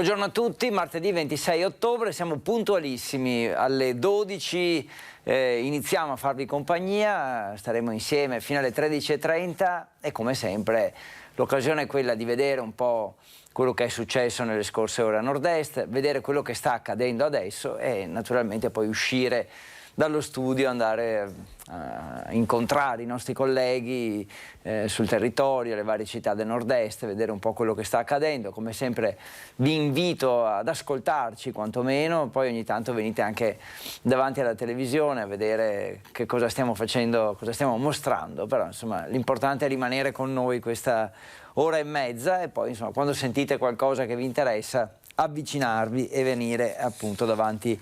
Buongiorno a tutti, martedì 26 ottobre, siamo puntualissimi, alle 12 iniziamo a farvi compagnia, staremo insieme fino alle 13:30 e come sempre l'occasione è quella di vedere un po' quello che è successo nelle scorse ore a Nord-Est, vedere quello che sta accadendo adesso e naturalmente poi uscire dallo studio, andare a incontrare i nostri colleghi sul territorio, le varie città del Nord-Est, vedere un po' quello che sta accadendo. Come sempre vi invito ad ascoltarci quantomeno, poi ogni tanto venite anche davanti alla televisione a vedere che cosa stiamo facendo, cosa stiamo mostrando, però insomma l'importante è rimanere con noi questa ora e mezza e poi insomma quando sentite qualcosa che vi interessa avvicinarvi e venire appunto davanti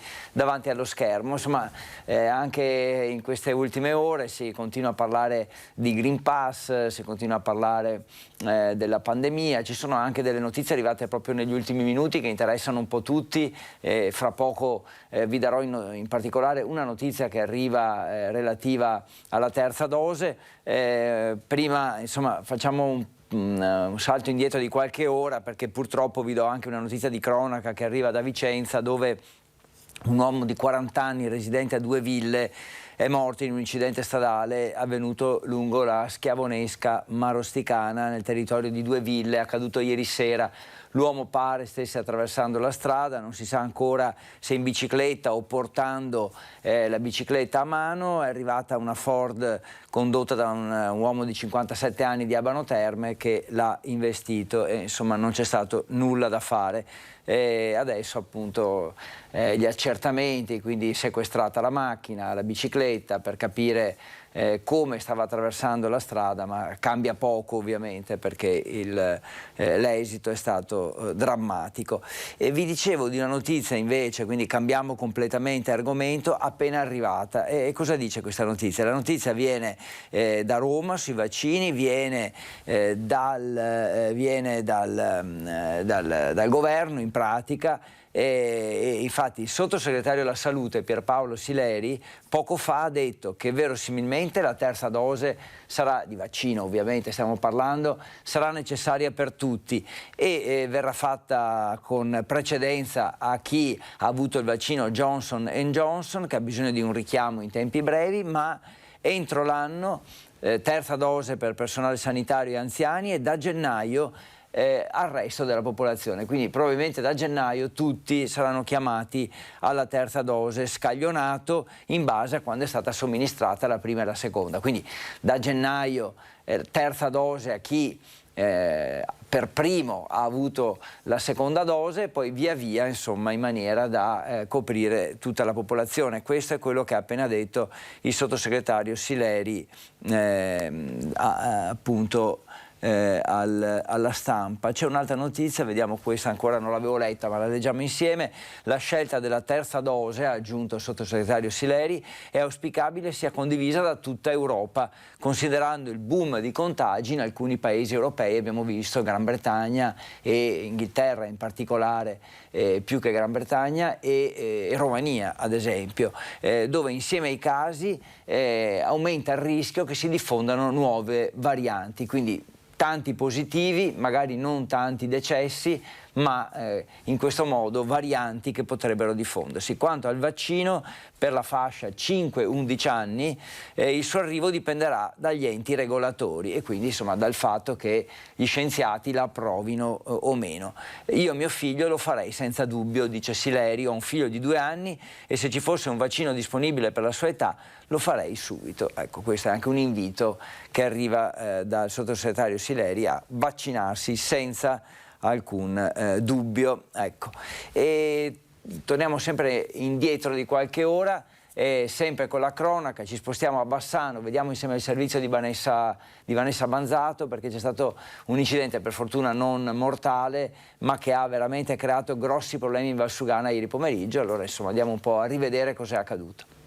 allo schermo. Insomma anche in queste ultime ore si continua a parlare di Green Pass, si continua a parlare della pandemia, ci sono anche delle notizie arrivate proprio negli ultimi minuti che interessano un po' tutti, fra poco vi darò in particolare una notizia che arriva relativa alla terza dose. Prima insomma facciamo un salto indietro di qualche ora perché purtroppo vi do anche una notizia di cronaca che arriva da Vicenza, dove un uomo di 40 anni residente a Due Ville è morto in un incidente stradale avvenuto lungo la Schiavonesca Marosticana nel territorio di Due Ville, accaduto ieri sera. L'uomo pare stesse attraversando la strada, non si sa ancora se in bicicletta o portando la bicicletta a mano. È arrivata una Ford condotta da un uomo di 57 anni di Abano Terme che l'ha investito e insomma non c'è stato nulla da fare. Adesso appunto gli accertamenti, quindi sequestrata la macchina, la bicicletta, per capire come stava attraversando la strada, ma cambia poco ovviamente perché l'esito è stato drammatico. E vi dicevo di una notizia invece, quindi cambiamo completamente argomento, appena arrivata. E cosa dice questa notizia? La notizia viene da Roma sui vaccini, viene dal governo in pratica. E infatti il sottosegretario alla salute Pierpaolo Sileri poco fa ha detto che verosimilmente la terza dose sarà di vaccino, ovviamente stiamo parlando, sarà necessaria per tutti e verrà fatta con precedenza a chi ha avuto il vaccino Johnson & Johnson, che ha bisogno di un richiamo in tempi brevi, ma entro l'anno terza dose per personale sanitario e anziani e da gennaio al resto della popolazione, quindi probabilmente da gennaio tutti saranno chiamati alla terza dose, scaglionato in base a quando è stata somministrata la prima e la seconda, quindi da gennaio terza dose a chi per primo ha avuto la seconda dose, poi via via insomma in maniera da coprire tutta la popolazione. Questo è quello che ha appena detto il sottosegretario Sileri appunto alla stampa. C'è un'altra notizia, vediamo questa, ancora non l'avevo letta ma la leggiamo insieme. La scelta della terza dose, ha aggiunto il sottosegretario Sileri, è auspicabile sia condivisa da tutta Europa, considerando il boom di contagi in alcuni paesi europei. Abbiamo visto Gran Bretagna e Inghilterra in particolare, più che Gran Bretagna, e Romania ad esempio, dove insieme ai casi aumenta il rischio che si diffondano nuove varianti, quindi tanti positivi, magari non tanti decessi, ma in questo modo varianti che potrebbero diffondersi. Quanto al vaccino, per la fascia 5-11 anni, il suo arrivo dipenderà dagli enti regolatori e quindi insomma dal fatto che gli scienziati la approvino o meno. Io mio figlio lo farei senza dubbio, dice Sileri, ho un figlio di 2 anni e se ci fosse un vaccino disponibile per la sua età lo farei subito. Ecco, questo è anche un invito che arriva dal sottosegretario Sileri a vaccinarsi senza alcun dubbio. Ecco. E torniamo sempre indietro di qualche ora, sempre con la cronaca, ci spostiamo a Bassano, vediamo insieme il servizio di Vanessa Banzato, perché c'è stato un incidente per fortuna non mortale ma che ha veramente creato grossi problemi in Valsugana ieri pomeriggio. Allora insomma andiamo un po' a rivedere cos'è accaduto.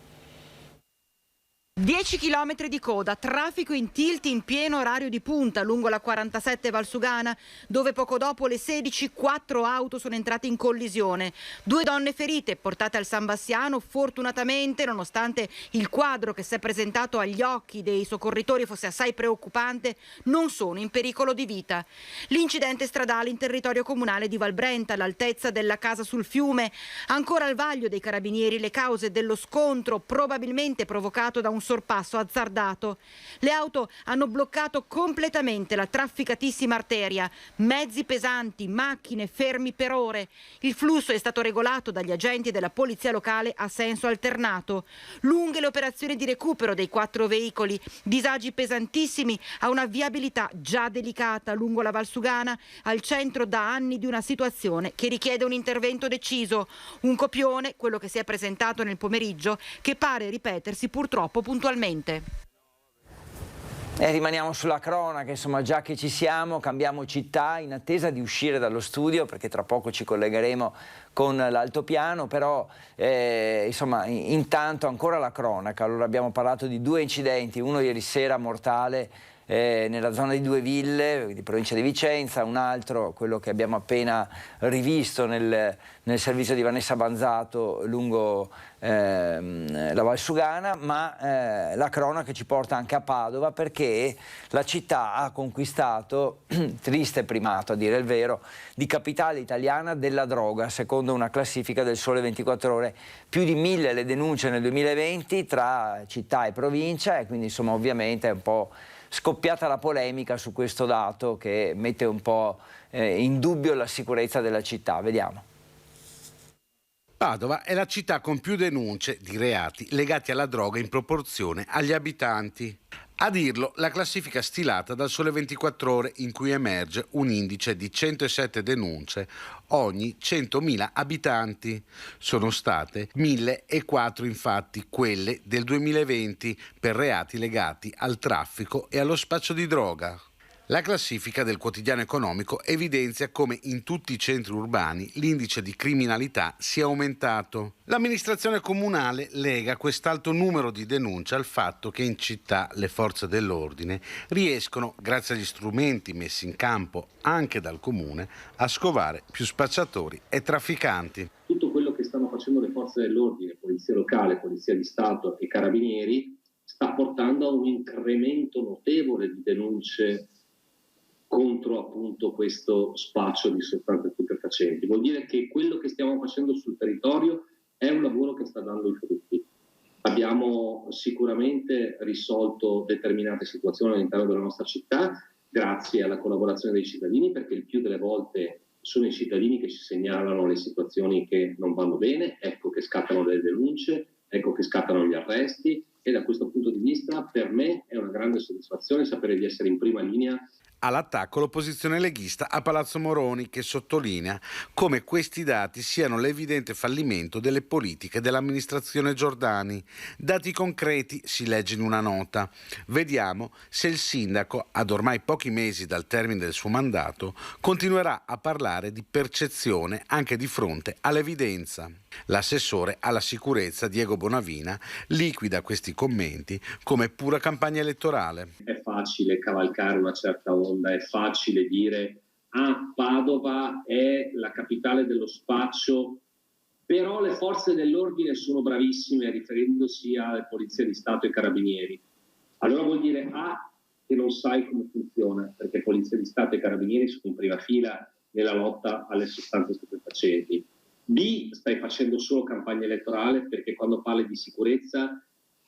10 chilometri di coda, traffico in tilt in pieno orario di punta lungo la 47 Valsugana, dove poco dopo le 16 4 auto sono entrate in collisione. 2 donne ferite portate al San Bassiano, fortunatamente, nonostante il quadro che si è presentato agli occhi dei soccorritori fosse assai preoccupante, non sono in pericolo di vita. L'incidente stradale in territorio comunale di Valbrenta, all'altezza della casa sul fiume, ancora al vaglio dei carabinieri le cause dello scontro probabilmente provocato da un sorpasso azzardato. Le auto hanno bloccato completamente la trafficatissima arteria, mezzi pesanti, macchine fermi per ore. Il flusso è stato regolato dagli agenti della polizia locale a senso alternato. Lunghe le operazioni di recupero dei 4 veicoli, disagi pesantissimi a una viabilità già delicata lungo la Valsugana, al centro da anni di una situazione che richiede un intervento deciso. Un copione, quello che si è presentato nel pomeriggio, che pare ripetersi purtroppo puntualmente. Rimaniamo sulla cronaca, insomma, già che ci siamo, cambiamo città in attesa di uscire dallo studio, perché tra poco ci collegheremo con l'altopiano, però insomma, intanto ancora la cronaca. Allora, abbiamo parlato di 2 incidenti, uno ieri sera mortale nella zona di Due Ville, di provincia di Vicenza, un altro, quello che abbiamo appena rivisto nel servizio di Vanessa Banzato lungo la Valsugana, ma la cronaca ci porta anche a Padova, perché la città ha conquistato, triste primato a dire il vero, di capitale italiana della droga, secondo una classifica del Sole 24 Ore. Più di 1000 le denunce nel 2020 tra città e provincia, e quindi insomma ovviamente è un po' scoppiata la polemica su questo dato che mette un po' in dubbio la sicurezza della città. Vediamo. Padova è la città con più denunce di reati legati alla droga in proporzione agli abitanti. A dirlo la classifica stilata dal Sole 24 Ore, in cui emerge un indice di 107 denunce ogni 100.000 abitanti. Sono state 1.004 infatti quelle del 2020 per reati legati al traffico e allo spaccio di droga. La classifica del quotidiano economico evidenzia come in tutti i centri urbani l'indice di criminalità sia aumentato. L'amministrazione comunale lega quest'alto numero di denunce al fatto che in città le forze dell'ordine riescono, grazie agli strumenti messi in campo anche dal comune, a scovare più spacciatori e trafficanti. Tutto quello che stanno facendo le forze dell'ordine, polizia locale, polizia di Stato e carabinieri, sta portando a un incremento notevole di denunce contro appunto questo spaccio di sostanze stupefacenti. Vuol dire che quello che stiamo facendo sul territorio è un lavoro che sta dando i frutti. Abbiamo sicuramente risolto determinate situazioni all'interno della nostra città grazie alla collaborazione dei cittadini, perché il più delle volte sono i cittadini che ci segnalano le situazioni che non vanno bene, ecco che scattano delle denunce, ecco che scattano gli arresti, e da questo punto di vista per me è una grande soddisfazione sapere di essere in prima linea. All'attacco l'opposizione leghista a Palazzo Moroni, che sottolinea come questi dati siano l'evidente fallimento delle politiche dell'amministrazione Giordani. Dati concreti, si legge in una nota. Vediamo se il sindaco, ad ormai pochi mesi dal termine del suo mandato, continuerà a parlare di percezione anche di fronte all'evidenza. L'assessore alla sicurezza Diego Bonavina liquida questi commenti come pura campagna elettorale. È facile cavalcare una certa onda, è facile dire Padova è la capitale dello spaccio, però le forze dell'ordine sono bravissime, riferendosi alle polizie di Stato e carabinieri. Allora vuol dire che non sai come funziona, perché polizia di Stato e carabinieri sono in prima fila nella lotta alle sostanze stupefacenti. B, stai facendo solo campagna elettorale, perché quando parli di sicurezza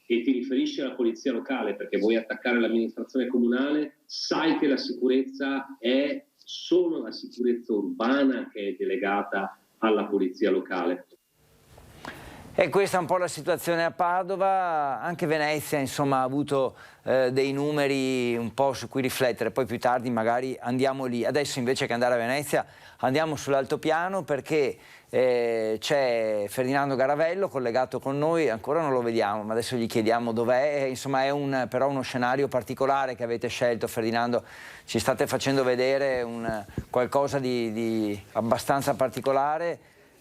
e ti riferisci alla polizia locale perché vuoi attaccare l'amministrazione comunale, sai che la sicurezza è solo la sicurezza urbana che è delegata alla polizia locale. E questa è un po' la situazione a Padova. Anche Venezia insomma ha avuto dei numeri un po' su cui riflettere, poi più tardi magari andiamo lì. Adesso invece che andare a Venezia andiamo sull'altopiano, perché c'è Ferdinando Garavello collegato con noi, ancora non lo vediamo ma adesso gli chiediamo dov'è. Insomma è però uno scenario particolare che avete scelto, Ferdinando, ci state facendo vedere qualcosa di abbastanza particolare.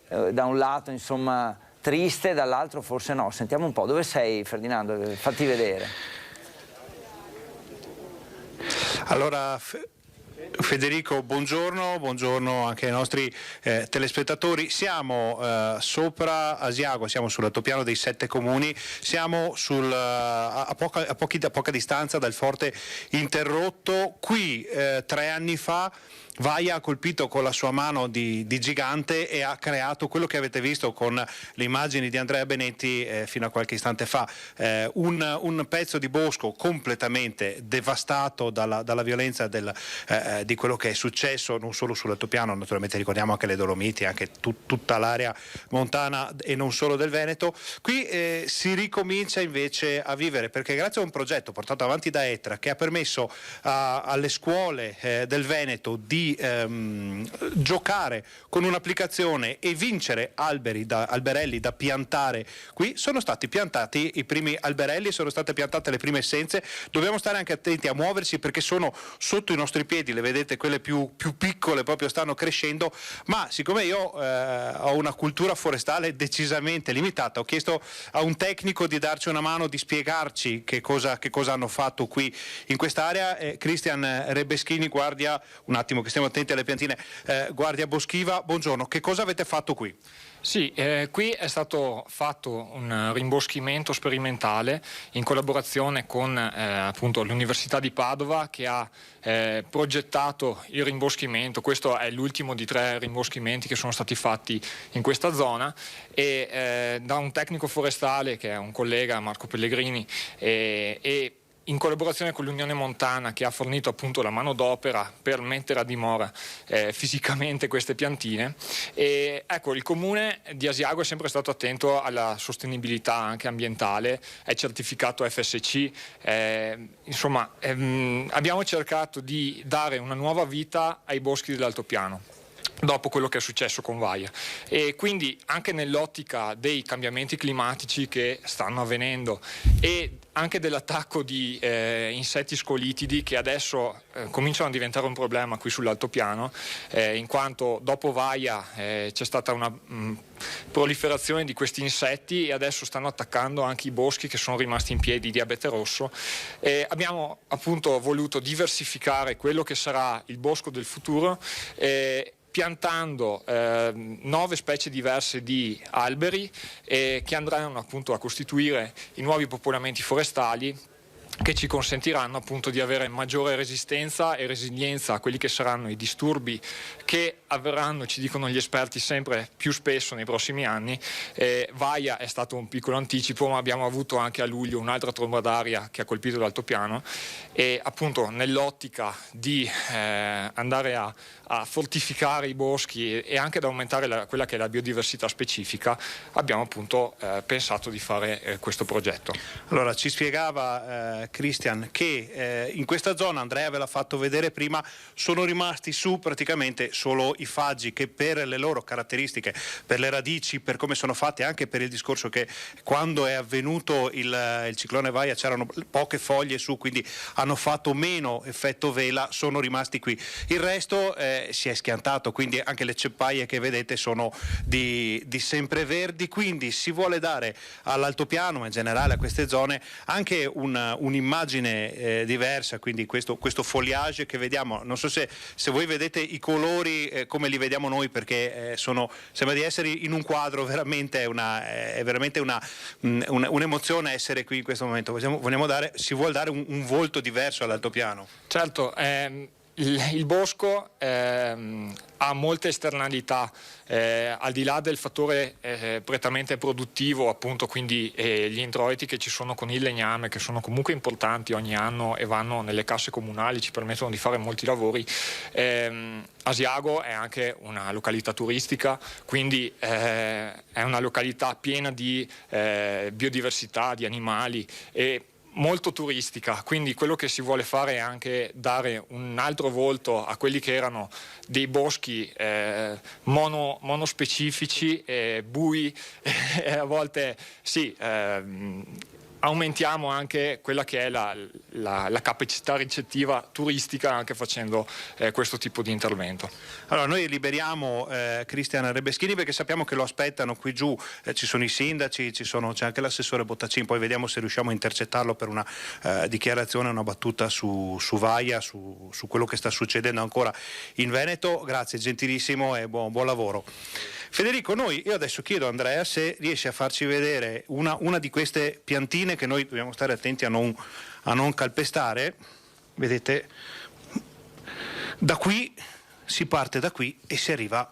Da un lato insomma triste, dall'altro forse no. Sentiamo un po', dove sei Ferdinando? Fatti vedere. Allora, Federico, buongiorno anche ai nostri telespettatori. Siamo sopra Asiago, siamo sull'altopiano dei 7 comuni, siamo a poca distanza dal forte interrotto. Qui 3 anni fa Vaia ha colpito con la sua mano di gigante e ha creato quello che avete visto con le immagini di Andrea Benetti fino a qualche istante fa, un pezzo di bosco completamente devastato dalla violenza di quello che è successo non solo sull'altopiano, naturalmente ricordiamo anche le Dolomiti, anche tutta l'area montana e non solo del Veneto. Qui si ricomincia invece a vivere, perché grazie a un progetto portato avanti da ETRA che ha permesso alle scuole del Veneto di giocare con un'applicazione e vincere alberelli da piantare. Qui sono stati piantati i primi alberelli, sono state piantate le prime essenze. Dobbiamo stare anche attenti a muoversi perché sono sotto i nostri piedi, le vedete, quelle più piccole proprio stanno crescendo, ma siccome io ho una cultura forestale decisamente limitata, ho chiesto a un tecnico di darci una mano, di spiegarci che cosa hanno fatto qui in quest'area. Cristian Rebeschini, guardia, un attimo che stiamo attenti alle piantine, guardia boschiva, buongiorno, che cosa avete fatto qui? Sì, qui è stato fatto un rimboschimento sperimentale in collaborazione con appunto l'Università di Padova, che ha progettato il rimboschimento. Questo è l'ultimo di 3 rimboschimenti che sono stati fatti in questa zona, e da un tecnico forestale che è un collega, Marco Pellegrini, e in collaborazione con l'Unione Montana, che ha fornito appunto la manodopera per mettere a dimora fisicamente queste piantine. E ecco, il comune di Asiago è sempre stato attento alla sostenibilità anche ambientale, è certificato FSC, insomma abbiamo cercato di dare una nuova vita ai boschi dell'altopiano dopo quello che è successo con Vaia, e quindi anche nell'ottica dei cambiamenti climatici che stanno avvenendo e anche dell'attacco di insetti scolitidi che adesso cominciano a diventare un problema qui sull'altopiano, in quanto dopo Vaia c'è stata una proliferazione di questi insetti e adesso stanno attaccando anche i boschi che sono rimasti in piedi di abete rosso. Abbiamo appunto voluto diversificare quello che sarà il bosco del futuro, piantando 9 specie diverse di alberi che andranno appunto a costituire i nuovi popolamenti forestali, che ci consentiranno appunto di avere maggiore resistenza e resilienza a quelli che saranno i disturbi che avverranno, ci dicono gli esperti, sempre più spesso nei prossimi anni. Vaia è stato un piccolo anticipo, ma abbiamo avuto anche a luglio un'altra tromba d'aria che ha colpito l'altopiano, e appunto nell'ottica di andare a fortificare i boschi e anche ad aumentare quella che è la biodiversità specifica, abbiamo appunto pensato di fare questo progetto. Allora, ci spiegava Cristian che in questa zona, Andrea ve l'ha fatto vedere prima, sono rimasti su praticamente solo i faggi, che per le loro caratteristiche, per le radici, per come sono fatte, anche per il discorso che quando è avvenuto il ciclone Vaia c'erano poche foglie su, quindi hanno fatto meno effetto vela, sono rimasti qui. Il resto si è schiantato, quindi anche le ceppaie che vedete sono di sempreverdi, quindi si vuole dare all'altopiano, ma in generale a queste zone, anche un'immagine diversa, quindi questo foliage che vediamo. Non so se voi vedete i colori come li vediamo noi, perché sembra di essere in un quadro, veramente è veramente un'emozione essere qui in questo momento. Si vuole dare un volto diverso all'altopiano. Certo, il bosco ha molte esternalità, al di là del fattore prettamente produttivo, appunto, quindi gli introiti che ci sono con il legname, che sono comunque importanti ogni anno e vanno nelle casse comunali, ci permettono di fare molti lavori. Asiago è anche una località turistica, quindi è una località piena di biodiversità, di animali e molto turistica, quindi quello che si vuole fare è anche dare un altro volto a quelli che erano dei boschi monospecifici, bui, a volte sì, aumentiamo anche quella che è la capacità ricettiva turistica anche facendo questo tipo di intervento. Allora noi liberiamo Cristian Rebeschini perché sappiamo che lo aspettano qui giù, ci sono i sindaci, c'è anche l'assessore Bottacin, poi vediamo se riusciamo a intercettarlo per una dichiarazione, una battuta su Vaia, su quello che sta succedendo ancora in Veneto. Grazie, gentilissimo e buon lavoro. Federico, io adesso chiedo a Andrea se riesce a farci vedere una di queste piantine che noi dobbiamo stare attenti a non calpestare. Vedete, da qui si parte e si arriva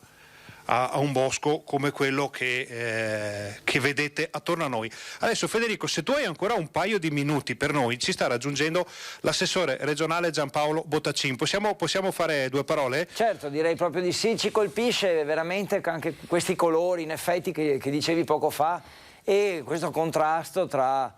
a un bosco come quello che vedete attorno a noi. Adesso Federico, se tu hai ancora un paio di minuti per noi, ci sta raggiungendo l'assessore regionale Giampaolo Bottacin. Possiamo fare due parole? Certo, direi proprio di sì. Ci colpisce veramente anche questi colori, in effetti, che dicevi poco fa, e questo contrasto tra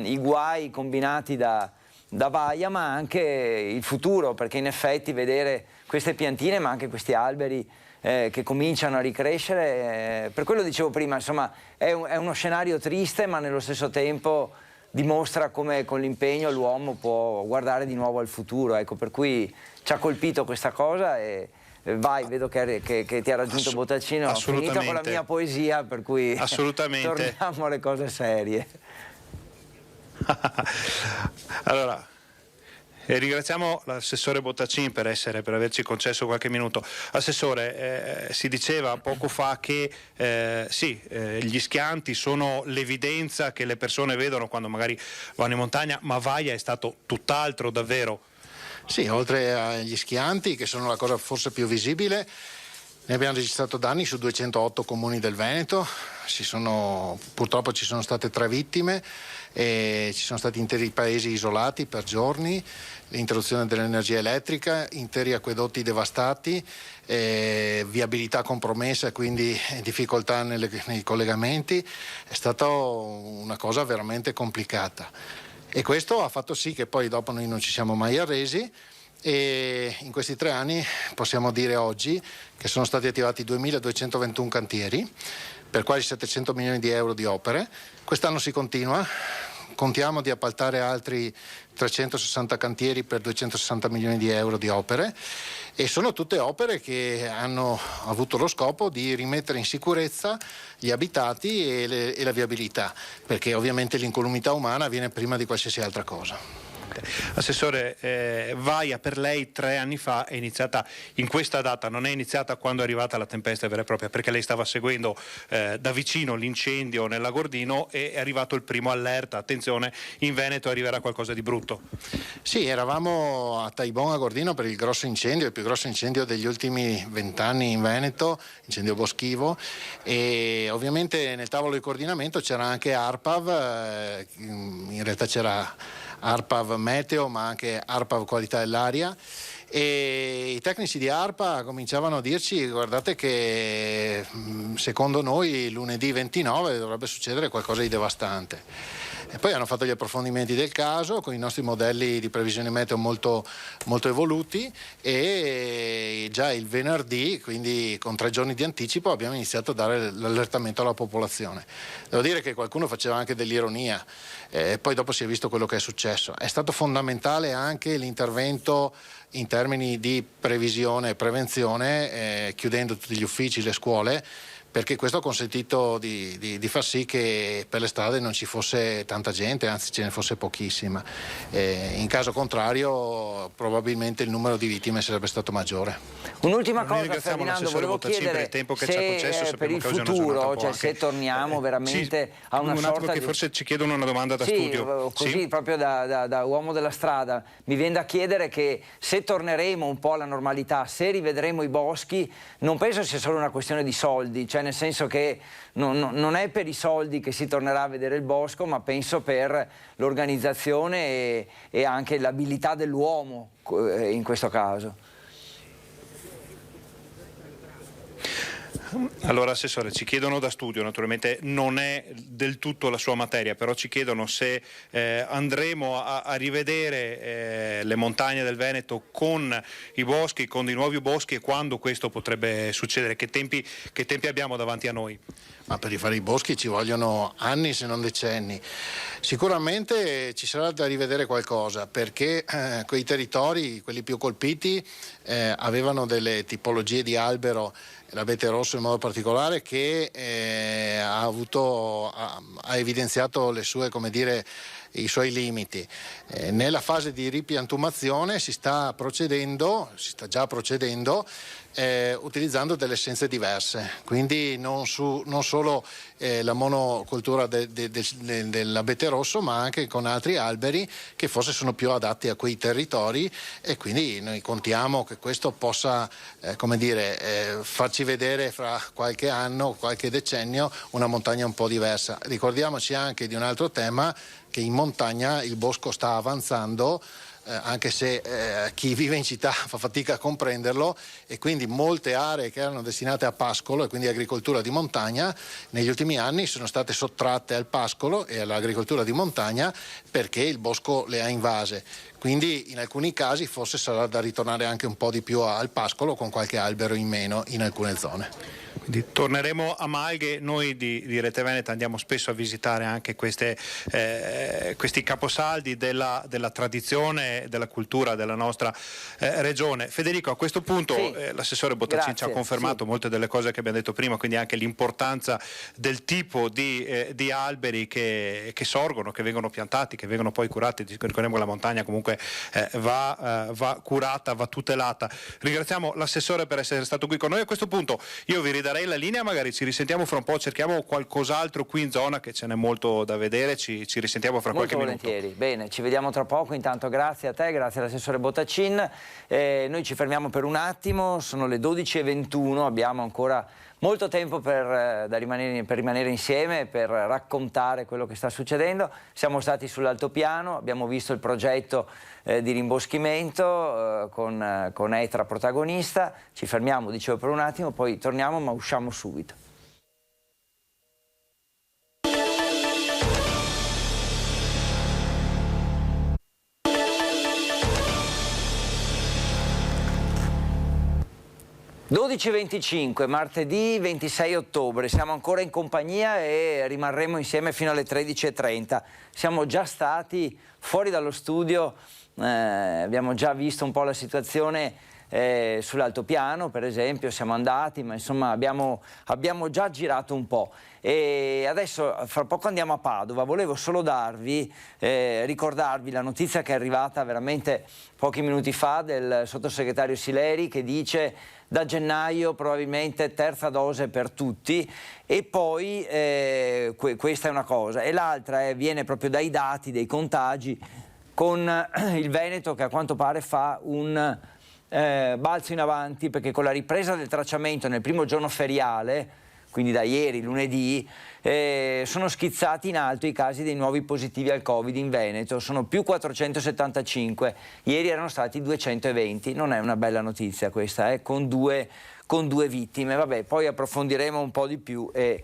i guai combinati da Vaia, ma anche il futuro, perché in effetti vedere queste piantine, ma anche questi alberi che cominciano a ricrescere, per quello dicevo prima, insomma, è uno scenario triste, ma nello stesso tempo dimostra come con l'impegno l'uomo può guardare di nuovo al futuro, ecco, per cui ci ha colpito questa cosa e vai, vedo che ti ha raggiunto Bottacino. Ho finito con la mia poesia, per cui assolutamente torniamo alle cose serie. Allora, ringraziamo l'assessore Bottacin per averci concesso qualche minuto. Assessore, si diceva poco fa che gli schianti sono l'evidenza che le persone vedono quando magari vanno in montagna, ma Vaia è stato tutt'altro, davvero. Sì, oltre agli schianti, che sono la cosa forse più visibile, ne abbiamo registrato danni su 208 comuni del Veneto. Purtroppo ci sono state 3 vittime e ci sono stati interi paesi isolati per giorni, l'interruzione dell'energia elettrica, interi acquedotti devastati, viabilità compromessa, quindi difficoltà nei collegamenti. È stata una cosa veramente complicata e questo ha fatto sì che poi dopo noi non ci siamo mai arresi. E in questi 3 anni possiamo dire oggi che sono stati attivati 2.221 cantieri per quasi 700 milioni di euro di opere. Quest'anno si continua, contiamo di appaltare altri 360 cantieri per 260 milioni di euro di opere e sono tutte opere che hanno avuto lo scopo di rimettere in sicurezza gli abitati e la viabilità, perché ovviamente l'incolumità umana viene prima di qualsiasi altra cosa. Assessore, Vaia per lei 3 anni fa è iniziata in questa data, non è iniziata quando è arrivata la tempesta vera e propria, perché lei stava seguendo da vicino l'incendio nell'Agordino e è arrivato il primo allerta, attenzione, in Veneto arriverà qualcosa di brutto. Sì, eravamo a Taibon Agordino per il grosso incendio, il più grosso incendio degli ultimi 20 anni in Veneto, incendio boschivo, e ovviamente nel tavolo di coordinamento c'era anche ARPAV, in realtà c'era ARPAV Meteo ma anche ARPAV Qualità dell'Aria, e i tecnici di ARPA cominciavano a dirci: guardate che secondo noi lunedì 29 dovrebbe succedere qualcosa di devastante. E poi hanno fatto gli approfondimenti del caso con i nostri modelli di previsione meteo molto, molto evoluti e già il venerdì, quindi con 3 giorni di anticipo, abbiamo iniziato a dare l'allertamento alla popolazione. Devo dire che qualcuno faceva anche dell'ironia, poi dopo si è visto quello che è successo. È stato fondamentale anche l'intervento in termini di previsione e prevenzione, chiudendo tutti gli uffici, le scuole, perché questo ha consentito di far sì che per le strade non ci fosse tanta gente, anzi ce ne fosse pochissima. In caso contrario probabilmente il numero di vittime sarebbe stato maggiore. Un'ultima cosa, Ferdinando, volevo chiedere per il tempo che ci ha concesso, per il futuro, cioè se torniamo veramente a una sorta attimo che forse ci chiedono una domanda da studio. Così proprio da uomo della strada, mi viene da chiedere che se torneremo un po' alla normalità, se rivedremo i boschi, non penso sia solo una questione di soldi, cioè nel senso che non è per i soldi che si tornerà a vedere il bosco, ma penso per l'organizzazione e anche l'abilità dell'uomo in questo caso. Allora Assessore, ci chiedono da studio, naturalmente non è del tutto la sua materia, però ci chiedono se andremo a rivedere le montagne del Veneto con i boschi, con i nuovi boschi, e quando questo potrebbe succedere, che tempi abbiamo davanti a noi? ma per rifare i boschi ci vogliono anni se non decenni. Sicuramente ci sarà da rivedere qualcosa, perché quei territori, quelli più colpiti, avevano delle tipologie di albero, l'abete rosso in modo particolare, che ha evidenziato le sue, come dire, i suoi limiti. Nella fase di ripiantumazione si sta già procedendo utilizzando delle essenze diverse, quindi non solo la monocoltura dell'abete rosso, ma anche con altri alberi che forse sono più adatti a quei territori, e quindi noi contiamo che questo possa farci vedere fra qualche anno, qualche decennio, una montagna un po' diversa. Ricordiamoci anche di un altro tema, che in montagna il bosco sta avanzando, anche se chi vive in città fa fatica a comprenderlo, e quindi molte aree che erano destinate a pascolo e quindi agricoltura di montagna negli ultimi anni sono state sottratte al pascolo e all'agricoltura di montagna perché il bosco le ha invase. Quindi in alcuni casi forse sarà da ritornare anche un po' di più al pascolo, con qualche albero in meno in alcune zone. Quindi torneremo a Malghe. Noi di Rete Veneta andiamo spesso a visitare anche questi caposaldi della tradizione, della cultura della nostra regione. Federico, a questo punto sì, l'assessore Bottacin ci ha confermato molte delle cose che abbiamo detto prima, quindi anche l'importanza del tipo di alberi che sorgono, che vengono piantati, che vengono poi curati. Ricordiamo che la montagna comunque va curata, va tutelata. Ringraziamo l'assessore per essere stato qui con noi. A questo punto io vi ridarei la linea, magari ci risentiamo fra un po', cerchiamo qualcos'altro qui in zona, che ce n'è molto da vedere, ci risentiamo fra molto qualche minuto. Volentieri. Bene, ci vediamo tra poco. Intanto grazie a te, grazie all'assessore Bottacin. Noi ci fermiamo per un attimo, sono le 12:21, abbiamo ancora molto tempo per rimanere insieme, per raccontare quello che sta succedendo. Siamo stati sull'altopiano, abbiamo visto il progetto di rimboschimento con Etra protagonista. Ci fermiamo, dicevo, per un attimo, poi torniamo, ma usciamo subito. (12:25), martedì 26 ottobre, siamo ancora in compagnia e rimarremo insieme fino alle 13:30. Siamo già stati fuori dallo studio, abbiamo già visto un po' la situazione sull'altopiano, per esempio, siamo andati, ma insomma abbiamo già girato un po'. E adesso fra poco andiamo a Padova. Volevo solo ricordarvi la notizia che è arrivata veramente pochi minuti fa del sottosegretario Sileri, che dice: da gennaio probabilmente terza dose per tutti. E poi questa è una cosa, e l'altra viene proprio dai dati dei contagi, con il Veneto che a quanto pare fa un balzo in avanti, perché con la ripresa del tracciamento nel primo giorno feriale, quindi da ieri, lunedì, sono schizzati in alto i casi dei nuovi positivi al Covid in Veneto, sono più 475, ieri erano stati 220, non è una bella notizia questa, con due vittime. Vabbè, poi approfondiremo un po' di più e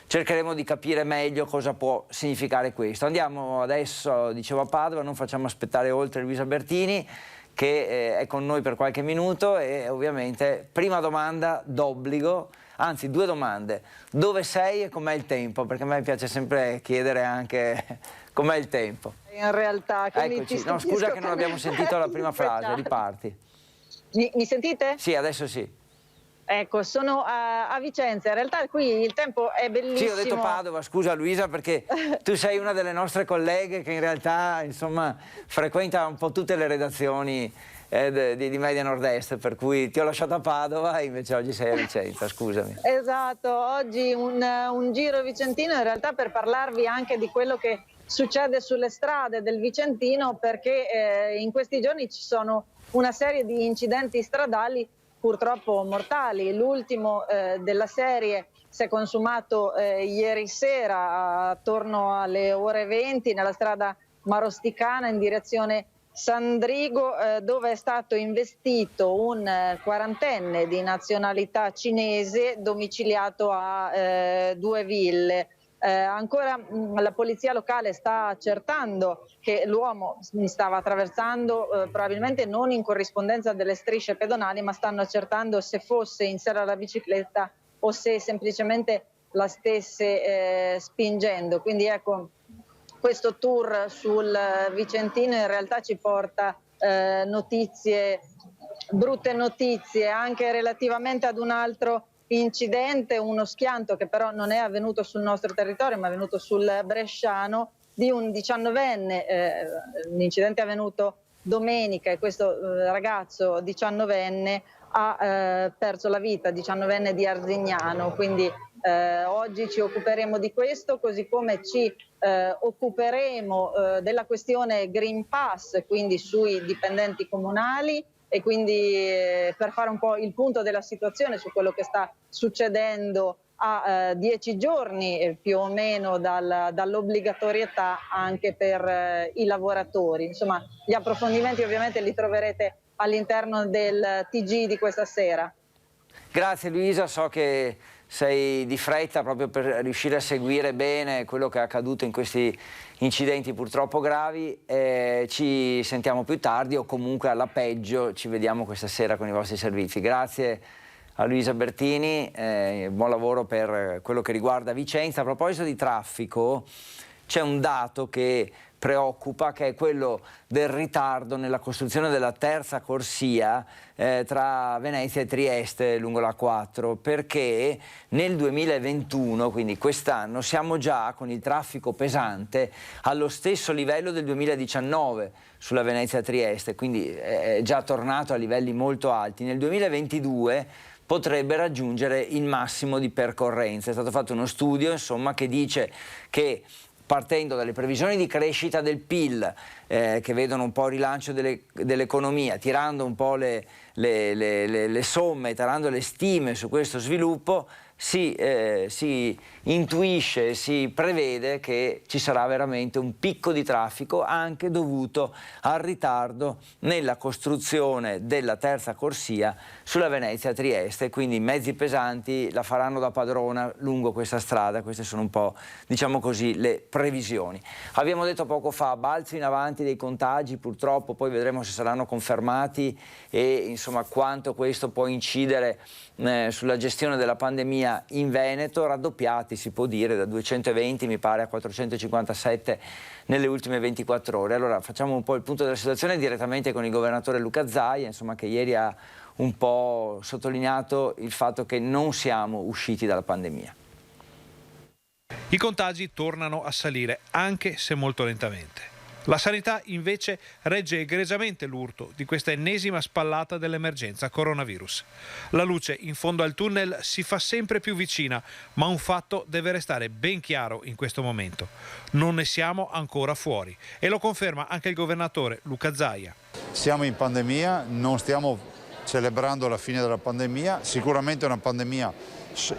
cercheremo di capire meglio cosa può significare questo. Andiamo adesso, dicevo, a Padova, non facciamo aspettare oltre Luisa Bertini, che è con noi per qualche minuto, e ovviamente prima domanda d'obbligo, anzi due domande: dove sei e com'è il tempo? Perché a me piace sempre chiedere anche com'è il tempo. In realtà, eccoci. No, scusa che non abbiamo sentito la prima frase, riparti. Mi sentite? Sì, adesso sì. Ecco, sono a Vicenza, in realtà qui il tempo è bellissimo. Sì, ho detto Padova, scusa Luisa, perché tu sei una delle nostre colleghe che in realtà, insomma, frequenta un po' tutte le redazioni di Media Nord-Est, per cui ti ho lasciato a Padova e invece oggi sei a Vicenza, scusami. Esatto, oggi un giro vicentino in realtà per parlarvi anche di quello che succede sulle strade del Vicentino, perché in questi giorni ci sono una serie di incidenti stradali purtroppo mortali. L'ultimo della serie si è consumato ieri sera attorno alle ore 20 nella strada Marosticana in direzione Sandrigo, dove è stato investito un quarantenne di nazionalità cinese domiciliato a Due Ville. Ancora la polizia locale sta accertando che l'uomo stava attraversando probabilmente non in corrispondenza delle strisce pedonali, ma stanno accertando se fosse in sella alla bicicletta o se semplicemente la stesse spingendo. Quindi ecco, questo tour sul Vicentino in realtà ci porta brutte notizie anche relativamente ad un altro incidente, uno schianto che però non è avvenuto sul nostro territorio ma è avvenuto sul Bresciano, di un 19enne, l'incidente è avvenuto domenica e questo ragazzo 19enne ha perso la vita, 19enne di Arzignano, quindi oggi ci occuperemo di questo, così come ci occuperemo della questione Green Pass, quindi sui dipendenti comunali, e quindi per fare un po' il punto della situazione su quello che sta succedendo a 10 giorni più o meno dall'obbligatorietà anche per i lavoratori. Insomma, gli approfondimenti ovviamente li troverete all'interno del TG di questa sera. Grazie Luisa, so che sei di fretta proprio per riuscire a seguire bene quello che è accaduto in questi incidenti purtroppo gravi. Ci sentiamo più tardi o comunque alla peggio ci vediamo questa sera con i vostri servizi. Grazie a Luisa Bertini, buon lavoro per quello che riguarda Vicenza. A proposito di traffico, c'è un dato che preoccupa, che è quello del ritardo nella costruzione della terza corsia tra Venezia e Trieste lungo la 4, perché nel 2021, quindi quest'anno, siamo già con il traffico pesante allo stesso livello del 2019 sulla Venezia-Trieste, quindi è già tornato a livelli molto alti. Nel 2022 potrebbe raggiungere il massimo di percorrenza. È stato fatto uno studio, insomma, che dice che partendo dalle previsioni di crescita del PIL che vedono un po' il rilancio dell'economia, tirando un po' le somme, tirando le stime su questo sviluppo, si intuisce, si prevede che ci sarà veramente un picco di traffico anche dovuto al ritardo nella costruzione della terza corsia sulla Venezia-Trieste, quindi i mezzi pesanti la faranno da padrona lungo questa strada. Queste sono un po', diciamo così, le previsioni. Abbiamo detto poco fa, balzo in avanti dei contagi, purtroppo poi vedremo se saranno confermati e insomma quanto questo può incidere sulla gestione della pandemia in Veneto, raddoppiati si può dire da 220 mi pare a 457 nelle ultime 24 ore. Allora facciamo un po' il punto della situazione direttamente con il governatore Luca Zaia, insomma, che ieri ha un po' sottolineato il fatto che non siamo usciti dalla pandemia. I contagi tornano a salire, anche se molto lentamente. La sanità invece regge egregiamente l'urto di questa ennesima spallata dell'emergenza coronavirus. La luce in fondo al tunnel si fa sempre più vicina, ma un fatto deve restare ben chiaro in questo momento. Non ne siamo ancora fuori e lo conferma anche il governatore Luca Zaia. Siamo in pandemia, non stiamo celebrando la fine della pandemia, sicuramente una pandemia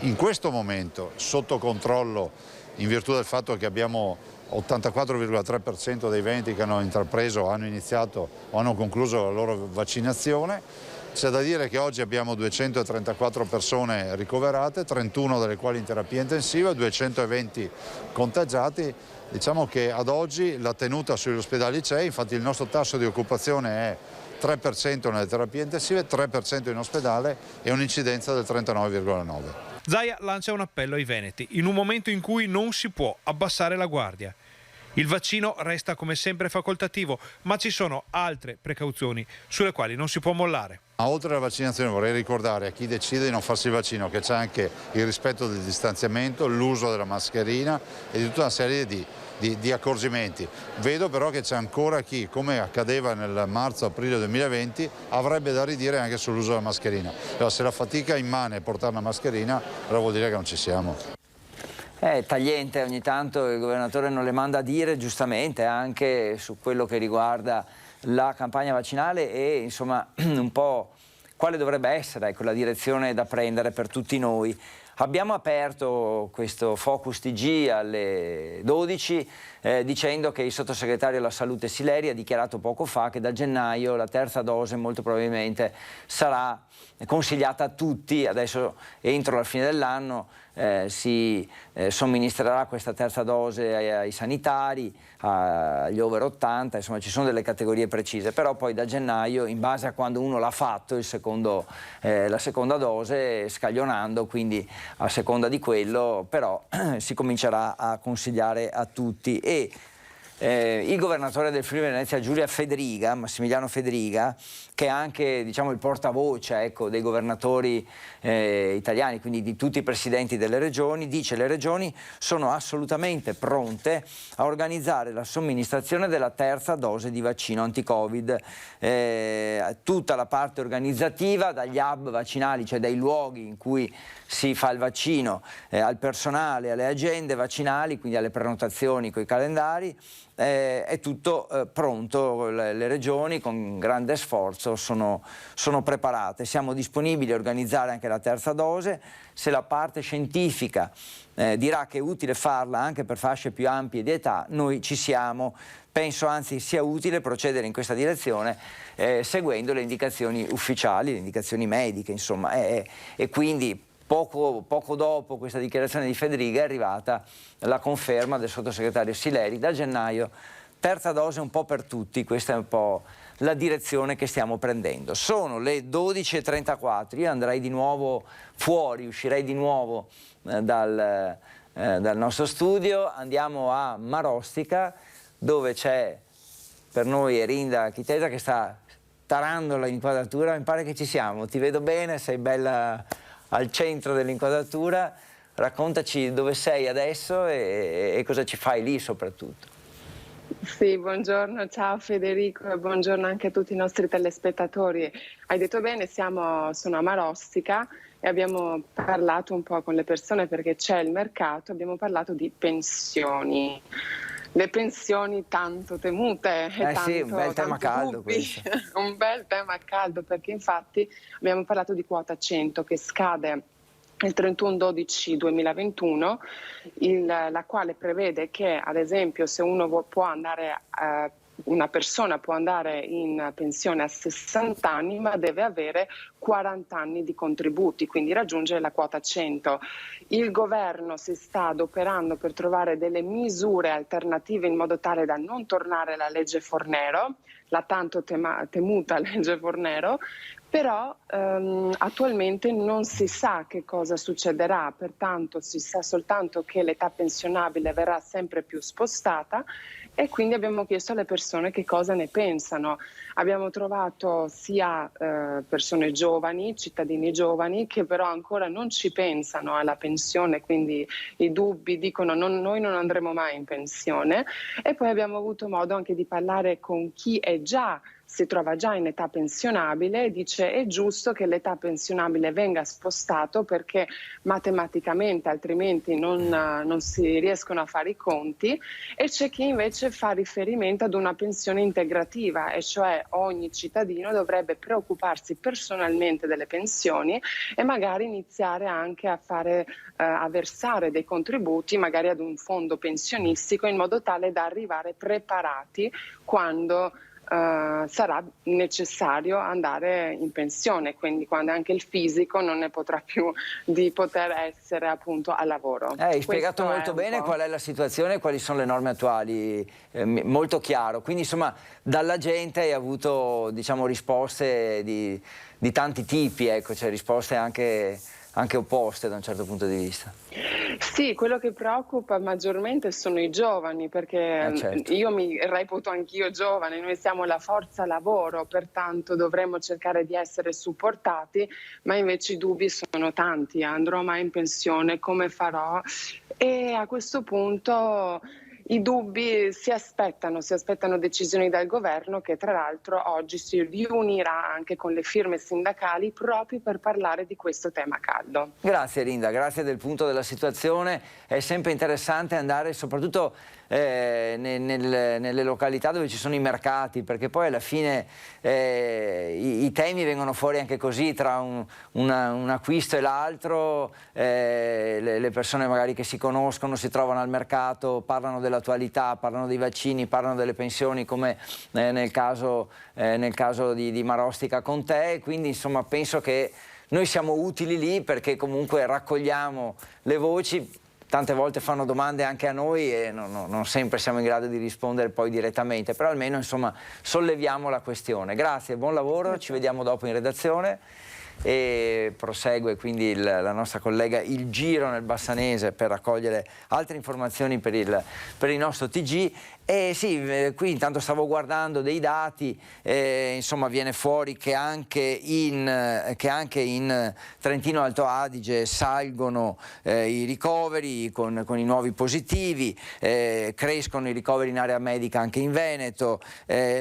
in questo momento sotto controllo in virtù del fatto che abbiamo 84,3% dei veneti che hanno intrapreso, hanno iniziato o hanno concluso la loro vaccinazione. C'è da dire che oggi abbiamo 234 persone ricoverate, 31 delle quali in terapia intensiva, 220 contagiati. Diciamo che ad oggi la tenuta sugli ospedali c'è, infatti il nostro tasso di occupazione è 3% nelle terapie intensive, 3% in ospedale e un'incidenza del 39,9%. Zaia lancia un appello ai veneti in un momento in cui non si può abbassare la guardia. Il vaccino resta come sempre facoltativo, ma ci sono altre precauzioni sulle quali non si può mollare. Oltre alla vaccinazione vorrei ricordare a chi decide di non farsi il vaccino che c'è anche il rispetto del distanziamento, l'uso della mascherina e di tutta una serie di accorgimenti. Vedo però che c'è ancora chi, come accadeva nel marzo-aprile 2020, avrebbe da ridire anche sull'uso della mascherina. Allora, se la fatica immane è portare una mascherina, allora vuol dire che non ci siamo. Tagliente, ogni tanto il governatore non le manda a dire, giustamente, anche su quello che riguarda la campagna vaccinale e insomma un po' quale dovrebbe essere, ecco, la direzione da prendere per tutti noi. Abbiamo aperto questo Focus TG alle 12 dicendo che il sottosegretario alla salute Sileri ha dichiarato poco fa che da gennaio la terza dose molto probabilmente sarà consigliata a tutti, adesso entro la fine dell'anno si somministrerà questa terza dose ai sanitari, agli over 80, insomma ci sono delle categorie precise, però poi da gennaio, in base a quando uno l'ha fatto la seconda dose, scaglionando, quindi a seconda di quello, però si comincerà a consigliare a tutti. E il governatore del Friuli Venezia Giulia Federiga, Massimiliano Federiga, che è anche, diciamo, il portavoce, ecco, dei governatori italiani, quindi di tutti i presidenti delle regioni, dice: le regioni sono assolutamente pronte a organizzare la somministrazione della terza dose di vaccino anti-Covid, tutta la parte organizzativa, dagli hub vaccinali, cioè dai luoghi in cui si fa il vaccino, al personale, alle agende vaccinali, quindi alle prenotazioni coi calendari. È tutto pronto, le regioni con grande sforzo sono preparate, siamo disponibili a organizzare anche la terza dose. Se la parte scientifica dirà che è utile farla anche per fasce più ampie di età, noi ci siamo. Penso anzi sia utile procedere in questa direzione seguendo le indicazioni ufficiali, le indicazioni mediche, insomma, e quindi poco dopo questa dichiarazione di Federiga è arrivata la conferma del sottosegretario Sileri: da gennaio terza dose un po' per tutti. Questa è un po' la direzione che stiamo prendendo. Sono le 12:34, io andrei di nuovo fuori, uscirei di nuovo dal nostro studio, andiamo a Marostica, dove c'è per noi Erinda Chitesa che sta tarando l'inquadratura. Mi pare che ci siamo, ti vedo bene, sei bella al centro dell'inquadratura. Raccontaci dove sei adesso e cosa ci fai lì soprattutto. Sì, buongiorno, ciao Federico e buongiorno anche a tutti i nostri telespettatori. Hai detto bene, sono a Marostica e abbiamo parlato un po' con le persone perché c'è il mercato, abbiamo parlato di pensioni. Le pensioni tanto temute e sì, un bel tema caldo questo. Un bel tema caldo, perché infatti abbiamo parlato di quota 100 che scade il 31/12/2021, la quale prevede che, ad esempio, se una persona può andare in pensione a 60 anni, ma deve avere 40 anni di contributi, quindi raggiungere la quota 100. Il governo si sta adoperando per trovare delle misure alternative in modo tale da non tornare alla legge Fornero, la tanto temuta legge Fornero, però attualmente non si sa che cosa succederà, pertanto si sa soltanto che l'età pensionabile verrà sempre più spostata e quindi abbiamo chiesto alle persone che cosa ne pensano. Abbiamo trovato sia persone giovani, cittadini giovani, che però ancora non ci pensano alla pensione, quindi i dubbi, dicono noi non andremo mai in pensione, e poi abbiamo avuto modo anche di parlare con chi si trova già in età pensionabile e dice: è giusto che l'età pensionabile venga spostato perché matematicamente altrimenti non si riescono a fare i conti, e c'è chi invece fa riferimento ad una pensione integrativa, e cioè ogni cittadino dovrebbe preoccuparsi personalmente delle pensioni e magari iniziare anche a versare dei contributi magari ad un fondo pensionistico, in modo tale da arrivare preparati quando sarà necessario andare in pensione, quindi quando anche il fisico non ne potrà più di poter essere appunto al lavoro. Hai spiegato molto bene qual è la situazione e quali sono le norme attuali, molto chiaro. Quindi insomma dalla gente hai avuto, diciamo, risposte di tanti tipi, ecco, cioè risposte anche opposte da un certo punto di vista. Sì, quello che preoccupa maggiormente sono i giovani, perché certo. Io mi reputo anch'io giovane, noi siamo la forza lavoro, pertanto dovremmo cercare di essere supportati, ma invece i dubbi sono tanti: andrò mai in pensione, come farò? E a questo punto i dubbi si aspettano decisioni dal governo, che tra l'altro oggi si riunirà anche con le firme sindacali proprio per parlare di questo tema caldo. Grazie Rinda, grazie del punto della situazione. È sempre interessante andare soprattutto nelle località dove ci sono i mercati, perché poi alla fine i temi vengono fuori anche così, tra un acquisto e l'altro. Le persone magari che si conoscono si trovano al mercato, parlano dell'attualità, parlano dei vaccini, parlano delle pensioni, come nel caso di Marostica con te. Quindi insomma penso che noi siamo utili lì perché comunque raccogliamo le voci. Tante volte fanno domande anche a noi e non sempre siamo in grado di rispondere poi direttamente, però almeno insomma solleviamo la questione. Grazie, buon lavoro, ci vediamo dopo in redazione. E prosegue quindi la nostra collega il giro nel Bassanese per raccogliere altre informazioni per il nostro TG. E sì, qui intanto stavo guardando dei dati, insomma viene fuori che anche in Trentino Alto Adige salgono i ricoveri con i nuovi positivi, crescono i ricoveri in area medica anche in Veneto,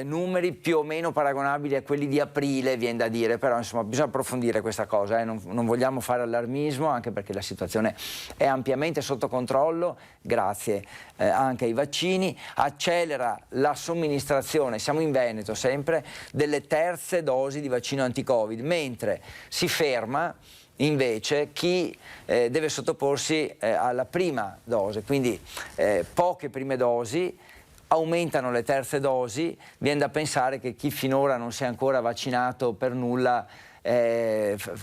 numeri più o meno paragonabili a quelli di aprile, viene da dire, però insomma bisogna approfondire questa cosa, non vogliamo fare allarmismo, anche perché la situazione è ampiamente sotto controllo, grazie anche ai vaccini. Accelera la somministrazione, siamo in Veneto sempre, delle terze dosi di vaccino anti-Covid, mentre si ferma invece chi deve sottoporsi alla prima dose, quindi poche prime dosi, aumentano le terze dosi, viene da pensare che chi finora non si è ancora vaccinato per nulla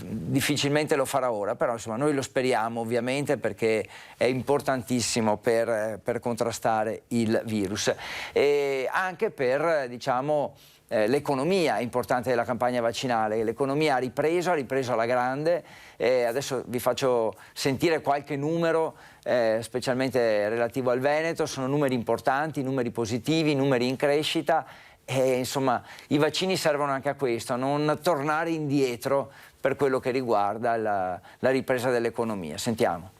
difficilmente lo farà ora, però insomma noi lo speriamo ovviamente perché è importantissimo per contrastare il virus e anche per l'economia importante della campagna vaccinale. L'economia ha ripreso alla grande, adesso vi faccio sentire qualche numero specialmente relativo al Veneto, sono numeri importanti, numeri positivi, numeri in crescita. E insomma i vaccini servono anche a questo, a non tornare indietro per quello che riguarda la ripresa dell'economia. Sentiamo.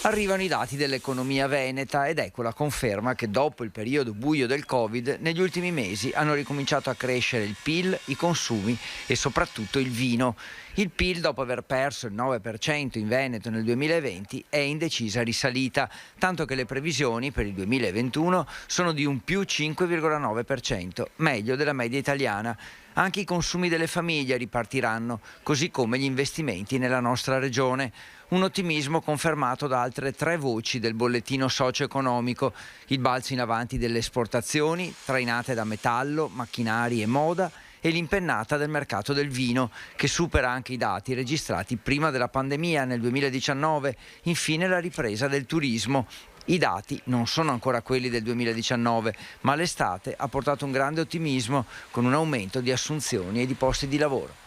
Arrivano i dati dell'economia veneta ed ecco la conferma che dopo il periodo buio del Covid, negli ultimi mesi hanno ricominciato a crescere il PIL, i consumi e soprattutto il vino. Il PIL, dopo aver perso il 9% in Veneto nel 2020, è in decisa risalita, tanto che le previsioni per il 2021 sono di un più 5,9%, meglio della media italiana. Anche i consumi delle famiglie ripartiranno, così come gli investimenti nella nostra regione. Un ottimismo confermato da altre 3 voci del bollettino socio-economico, il balzo in avanti delle esportazioni, trainate da metallo, macchinari e moda, e l'impennata del mercato del vino, che supera anche i dati registrati prima della pandemia nel 2019, infine la ripresa del turismo. I dati non sono ancora quelli del 2019, ma l'estate ha portato un grande ottimismo con un aumento di assunzioni e di posti di lavoro.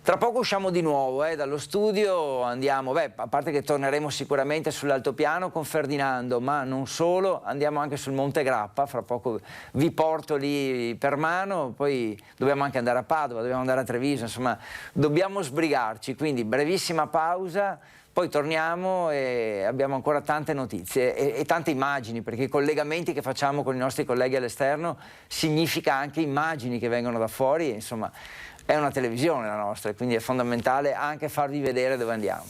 Tra poco usciamo di nuovo dallo studio, andiamo, a parte che torneremo sicuramente sull'altopiano con Ferdinando, ma non solo, andiamo anche sul Monte Grappa, fra poco vi porto lì per mano, poi dobbiamo anche andare a Padova, dobbiamo andare a Treviso, insomma dobbiamo sbrigarci, quindi brevissima pausa, poi torniamo e abbiamo ancora tante notizie e tante immagini, perché i collegamenti che facciamo con i nostri colleghi all'esterno significa anche immagini che vengono da fuori, insomma è una televisione la nostra e quindi è fondamentale anche farvi vedere dove andiamo.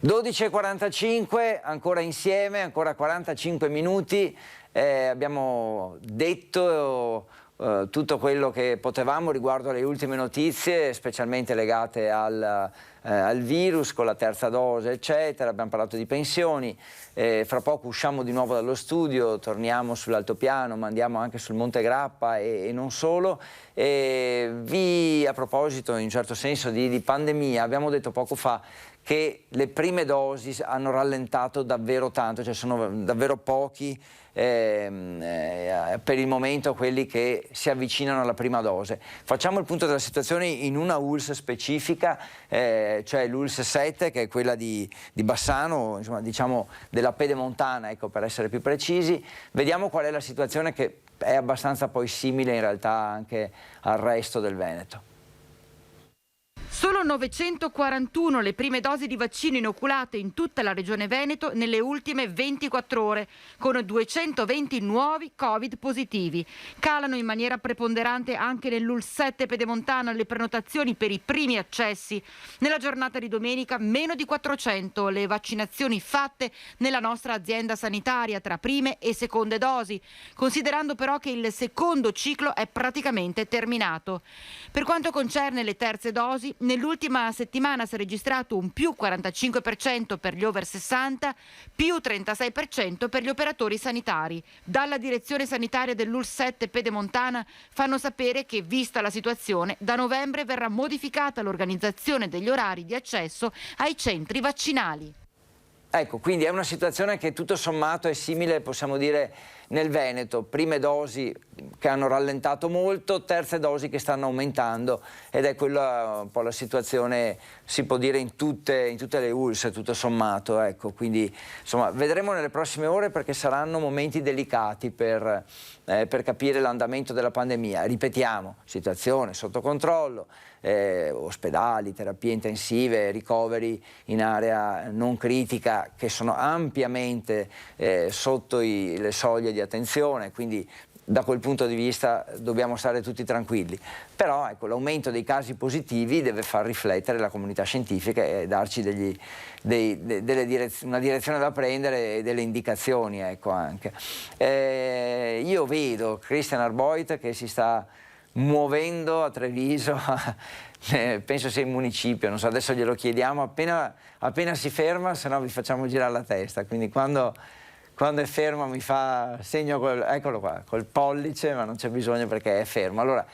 (12:45) ancora insieme, ancora 45 minuti, abbiamo detto tutto quello che potevamo riguardo alle ultime notizie, specialmente legate al virus con la terza dose eccetera, abbiamo parlato di pensioni, fra poco usciamo di nuovo dallo studio, torniamo sull'altopiano ma andiamo anche sul Monte Grappa e non solo. A proposito in un certo senso di pandemia, abbiamo detto poco fa che le prime dosi hanno rallentato davvero tanto, cioè sono davvero pochi per il momento quelli che si avvicinano alla prima dose. Facciamo il punto della situazione in una ULSS specifica, cioè l'ULSS 7 che è quella di Bassano, insomma diciamo della Pedemontana, ecco, per essere più precisi. Vediamo qual è la situazione, che è abbastanza poi simile in realtà anche al resto del Veneto. Solo 941 le prime dosi di vaccino inoculate in tutta la regione Veneto nelle ultime 24 ore, con 220 nuovi Covid positivi. Calano in maniera preponderante anche nell'ULSS 7 Pedemontana le prenotazioni per i primi accessi. Nella giornata di domenica meno di 400 le vaccinazioni fatte nella nostra azienda sanitaria tra prime e seconde dosi, considerando però che il secondo ciclo è praticamente terminato. Per quanto concerne le terze dosi, nell'ultima settimana si è registrato un più 45% per gli over 60, più 36% per gli operatori sanitari. Dalla direzione sanitaria dell'ULSS 7 Pedemontana fanno sapere che, vista la situazione, da novembre verrà modificata l'organizzazione degli orari di accesso ai centri vaccinali. Ecco, quindi è una situazione che tutto sommato è simile, possiamo dire, nel Veneto. Prime dosi che hanno rallentato molto, terze dosi che stanno aumentando, ed è quella un po' la situazione, si può dire, in tutte le ULSS, tutto sommato. Ecco, quindi insomma vedremo nelle prossime ore, perché saranno momenti delicati per capire l'andamento della pandemia. Ripetiamo, situazione sotto controllo, ospedali, terapie intensive, ricoveri in area non critica che sono ampiamente sotto le soglie di attenzione, quindi da quel punto di vista dobbiamo stare tutti tranquilli. Però ecco, l'aumento dei casi positivi deve far riflettere la comunità scientifica e darci una direzione da prendere e delle indicazioni, ecco, anche. Io vedo Christian Arboit che si sta muovendo a Treviso, penso sia in municipio, non so, adesso glielo chiediamo appena si ferma, se no vi facciamo girare la testa, quindi quando è fermo mi fa segno, eccolo qua, col pollice, ma non c'è bisogno perché è fermo. Allora,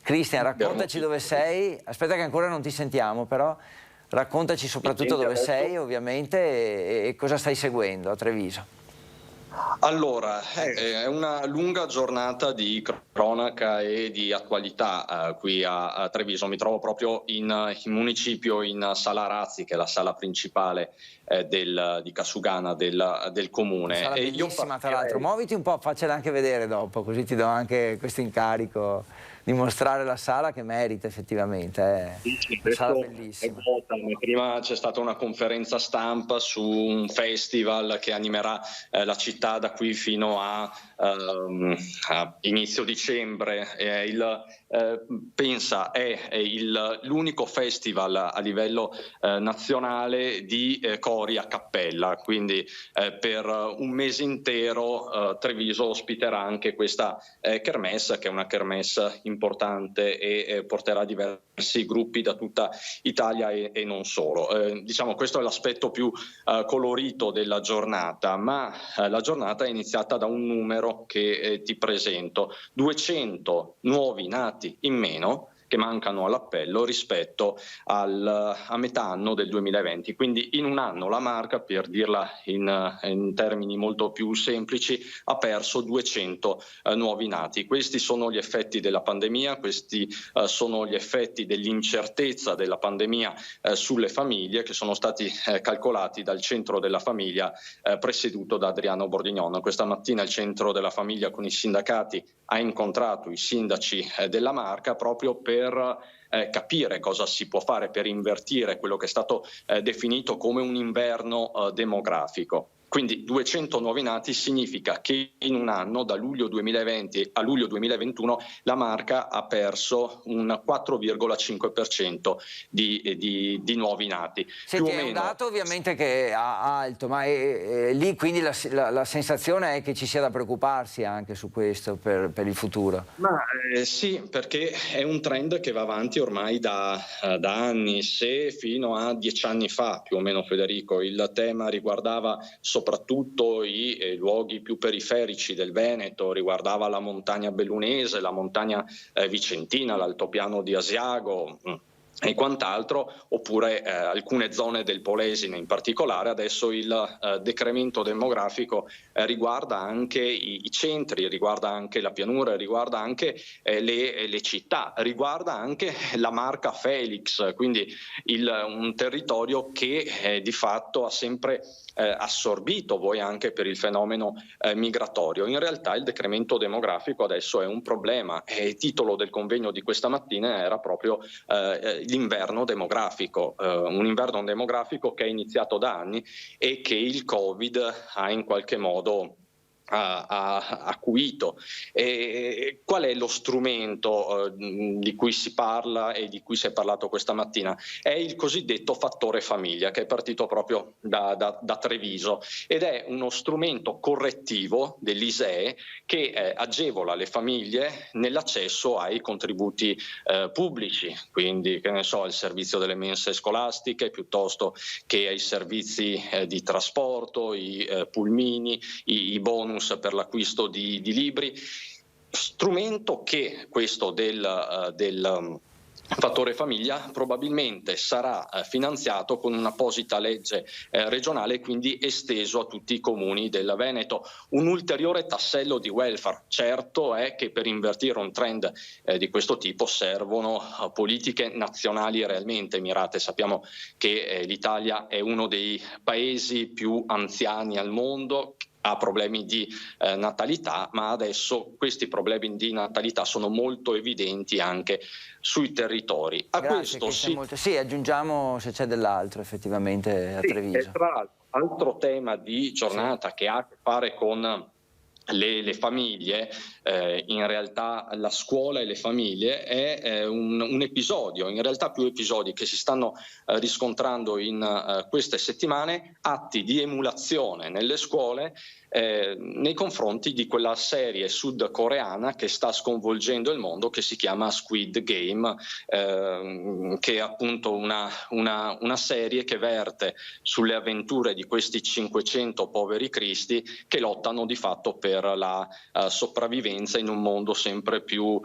Christian, raccontaci dove sei, aspetta che ancora non ti sentiamo, però raccontaci soprattutto dove sei, ovviamente, e cosa stai seguendo a Treviso. Allora, è una lunga giornata di cronaca e di attualità qui a Treviso. Mi trovo proprio in municipio, in Sala Razzi, che è la sala principale di Casugana del comune. Una sala bellissima, tra l'altro. Muoviti un po', faccela anche vedere dopo, così ti do anche questo incarico di mostrare la sala, che merita effettivamente. Sì, una sala bellissima. Prima c'è stata una conferenza stampa su un festival che animerà la città da qui fino a inizio dicembre. Pensa, è l'unico festival a livello nazionale di cori a cappella, quindi per un mese intero Treviso ospiterà anche questa kermesse, che è una kermesse importante e porterà diversi gruppi da tutta Italia e non solo. Diciamo, questo è l'aspetto più colorito della giornata, ma la giornata è iniziata da un numero che ti presento: 200 nuovi nati in meno che mancano all'appello rispetto a metà anno del 2020. Quindi in un anno la Marca, per dirla in termini molto più semplici, ha perso 200 nuovi nati. Questi sono gli effetti della pandemia, questi sono gli effetti dell'incertezza della pandemia sulle famiglie, che sono stati calcolati dal Centro della Famiglia presieduto da Adriano Bordignon. Questa mattina il Centro della Famiglia con i sindacati ha incontrato i sindaci della Marca proprio per capire cosa si può fare per invertire quello che è stato definito come un inverno demografico. Quindi 200 nuovi nati significa che in un anno, da luglio 2020 a luglio 2021, la Marca ha perso un 4,5% di nuovi nati. Senti, è un dato ovviamente che è alto, ma lì quindi la sensazione è che ci sia da preoccuparsi anche su questo per il futuro. Ma sì, perché è un trend che va avanti ormai da anni. Se fino a 10 anni fa, più o meno, Federico, il tema riguardava soprattutto i luoghi più periferici del Veneto, riguardava la montagna bellunese, la montagna vicentina, l'altopiano di Asiago e quant'altro, oppure alcune zone del Polesine in particolare. Adesso il decremento demografico riguarda anche i centri, riguarda anche la pianura, riguarda anche le città, riguarda anche la Marca Felix, quindi un territorio che di fatto ha sempre assorbito, voi anche per il fenomeno migratorio. In realtà il decremento demografico adesso è un problema e il titolo del convegno di questa mattina era proprio l'inverno demografico, un inverno demografico che è iniziato da anni e che il Covid ha in qualche modo acuito. E qual è lo strumento di cui si parla e di cui si è parlato questa mattina? È il cosiddetto fattore famiglia, che è partito proprio da Treviso, ed è uno strumento correttivo dell'ISEE che agevola le famiglie nell'accesso ai contributi pubblici, quindi che ne so, il servizio delle mense scolastiche piuttosto che ai servizi di trasporto, i pulmini, i bonus per l'acquisto di libri. Strumento che questo del fattore famiglia probabilmente sarà finanziato con un'apposita legge regionale, quindi esteso a tutti i comuni del Veneto. Un ulteriore tassello di welfare. Certo è che per invertire un trend di questo tipo servono politiche nazionali realmente mirate. Sappiamo che l'Italia è uno dei paesi più anziani al mondo, ha problemi di natalità, ma adesso questi problemi di natalità sono molto evidenti anche sui territori. A Grazie, questo sì, aggiungiamo se c'è dell'altro effettivamente a Treviso. E tra l'altro, altro tema di giornata che ha a che fare con le famiglie, in realtà la scuola e le famiglie è un episodio, in realtà più episodi che si stanno riscontrando in queste settimane, atti di emulazione nelle scuole nei confronti di quella serie sudcoreana che sta sconvolgendo il mondo, che si chiama Squid Game, che è appunto una serie che verte sulle avventure di questi 500 poveri cristi che lottano di fatto per la sopravvivenza in un mondo sempre più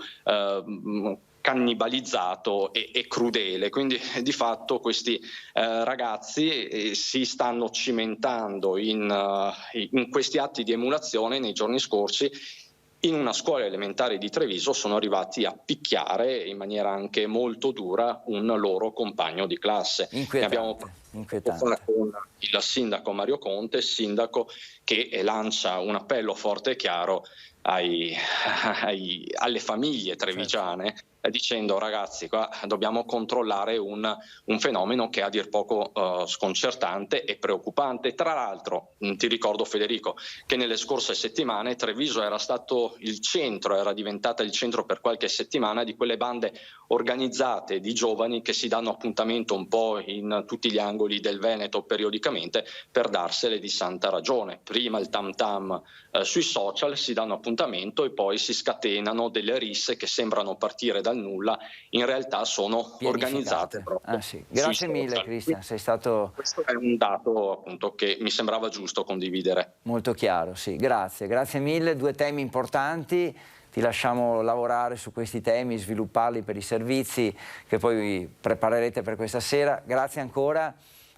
cannibalizzato e crudele. Quindi di fatto questi ragazzi si stanno cimentando in questi atti di emulazione. Nei giorni scorsi in una scuola elementare di Treviso sono arrivati a picchiare in maniera anche molto dura un loro compagno di classe. Inquietante. Abbiamo parlato con il sindaco Mario Conte, sindaco che lancia un appello forte e chiaro alle famiglie trevigiane, dicendo: ragazzi, qua dobbiamo controllare un fenomeno che è a dir poco sconcertante e preoccupante. Tra l'altro ti ricordo, Federico, che nelle scorse settimane Treviso era diventata il centro per qualche settimana di quelle bande organizzate di giovani che si danno appuntamento un po' in tutti gli angoli del Veneto periodicamente per darsele di santa ragione. Prima il tam tam sui social, si danno appuntamento e poi si scatenano delle risse che sembrano partire dal nulla, in realtà sono organizzate proprio. Sì. Grazie mille Cristian, sei stato... Questo è un dato appunto che mi sembrava giusto condividere. Molto chiaro, sì, grazie mille, 2 temi importanti. Ti lasciamo lavorare su questi temi, svilupparli per i servizi che poi preparerete per questa sera. Grazie ancora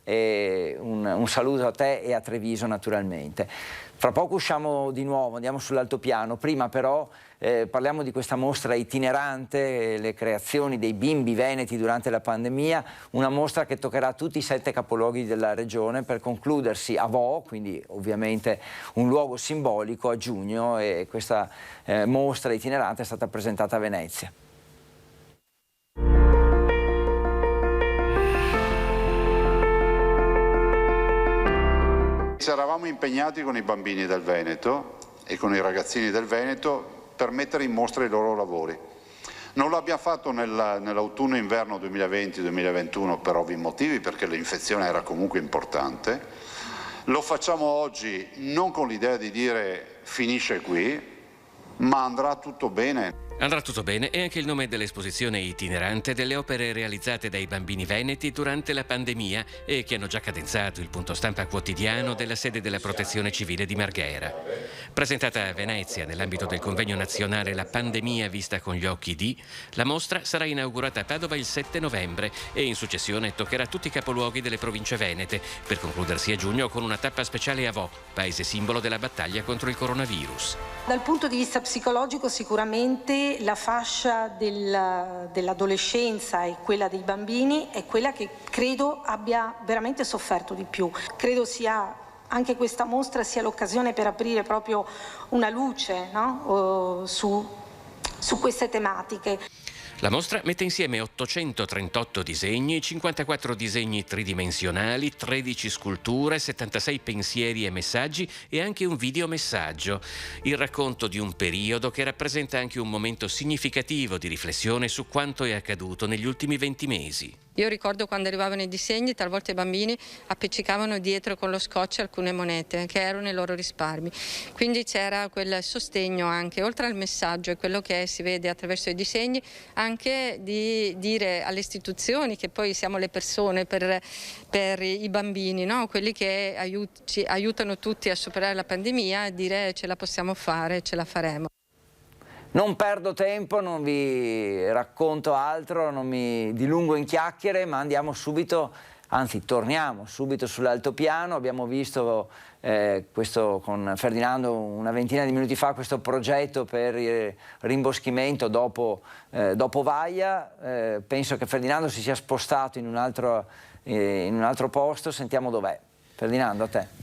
e un saluto a te e a Treviso naturalmente. Fra poco usciamo di nuovo, andiamo sull'altopiano. Prima però parliamo di questa mostra itinerante, le creazioni dei bimbi veneti durante la pandemia, una mostra che toccherà tutti i 7 capoluoghi della regione per concludersi a Vo, quindi ovviamente un luogo simbolico, a giugno, e questa mostra itinerante è stata presentata a Venezia. Eravamo impegnati con i bambini del Veneto e con i ragazzini del Veneto per mettere in mostra i loro lavori. Non lo abbiamo fatto nell'autunno-inverno 2020-2021 per ovvi motivi, perché l'infezione era comunque importante. Lo facciamo oggi non con l'idea di dire finisce qui, ma andrà tutto bene. Andrà tutto bene è anche il nome dell'esposizione itinerante delle opere realizzate dai bambini veneti durante la pandemia e che hanno già cadenzato il punto stampa quotidiano della sede della Protezione Civile di Marghera. Presentata a Venezia nell'ambito del convegno nazionale La pandemia vista con gli occhi di, la mostra sarà inaugurata a Padova il 7 novembre e in successione toccherà tutti i capoluoghi delle province venete, per concludersi a giugno con una tappa speciale a Vo, paese simbolo della battaglia contro il coronavirus. Dal punto di vista psicologico sicuramente la fascia dell'adolescenza e quella dei bambini è quella che credo abbia veramente sofferto di più. Credo sia anche questa mostra sia l'occasione per aprire proprio una luce, no? su queste tematiche. La mostra mette insieme 838 disegni, 54 disegni tridimensionali, 13 sculture, 76 pensieri e messaggi e anche un videomessaggio. Il racconto di un periodo che rappresenta anche un momento significativo di riflessione su quanto è accaduto negli ultimi 20 mesi. Io ricordo quando arrivavano i disegni, talvolta i bambini appiccicavano dietro con lo scotch alcune monete che erano i loro risparmi. Quindi c'era quel sostegno anche, oltre al messaggio e quello che si vede attraverso i disegni, anche di dire alle istituzioni che poi siamo le persone per i bambini, no? Quelli che aiutano tutti a superare la pandemia, e dire ce la possiamo fare, ce la faremo. Non perdo tempo, non vi racconto altro, non mi dilungo in chiacchiere, ma andiamo subito, anzi torniamo subito sull'altopiano. Abbiamo visto questo con Ferdinando una ventina di minuti fa, questo progetto per il rimboschimento dopo Vaia. Penso che Ferdinando si sia spostato in un altro posto, sentiamo dov'è. Ferdinando, a te.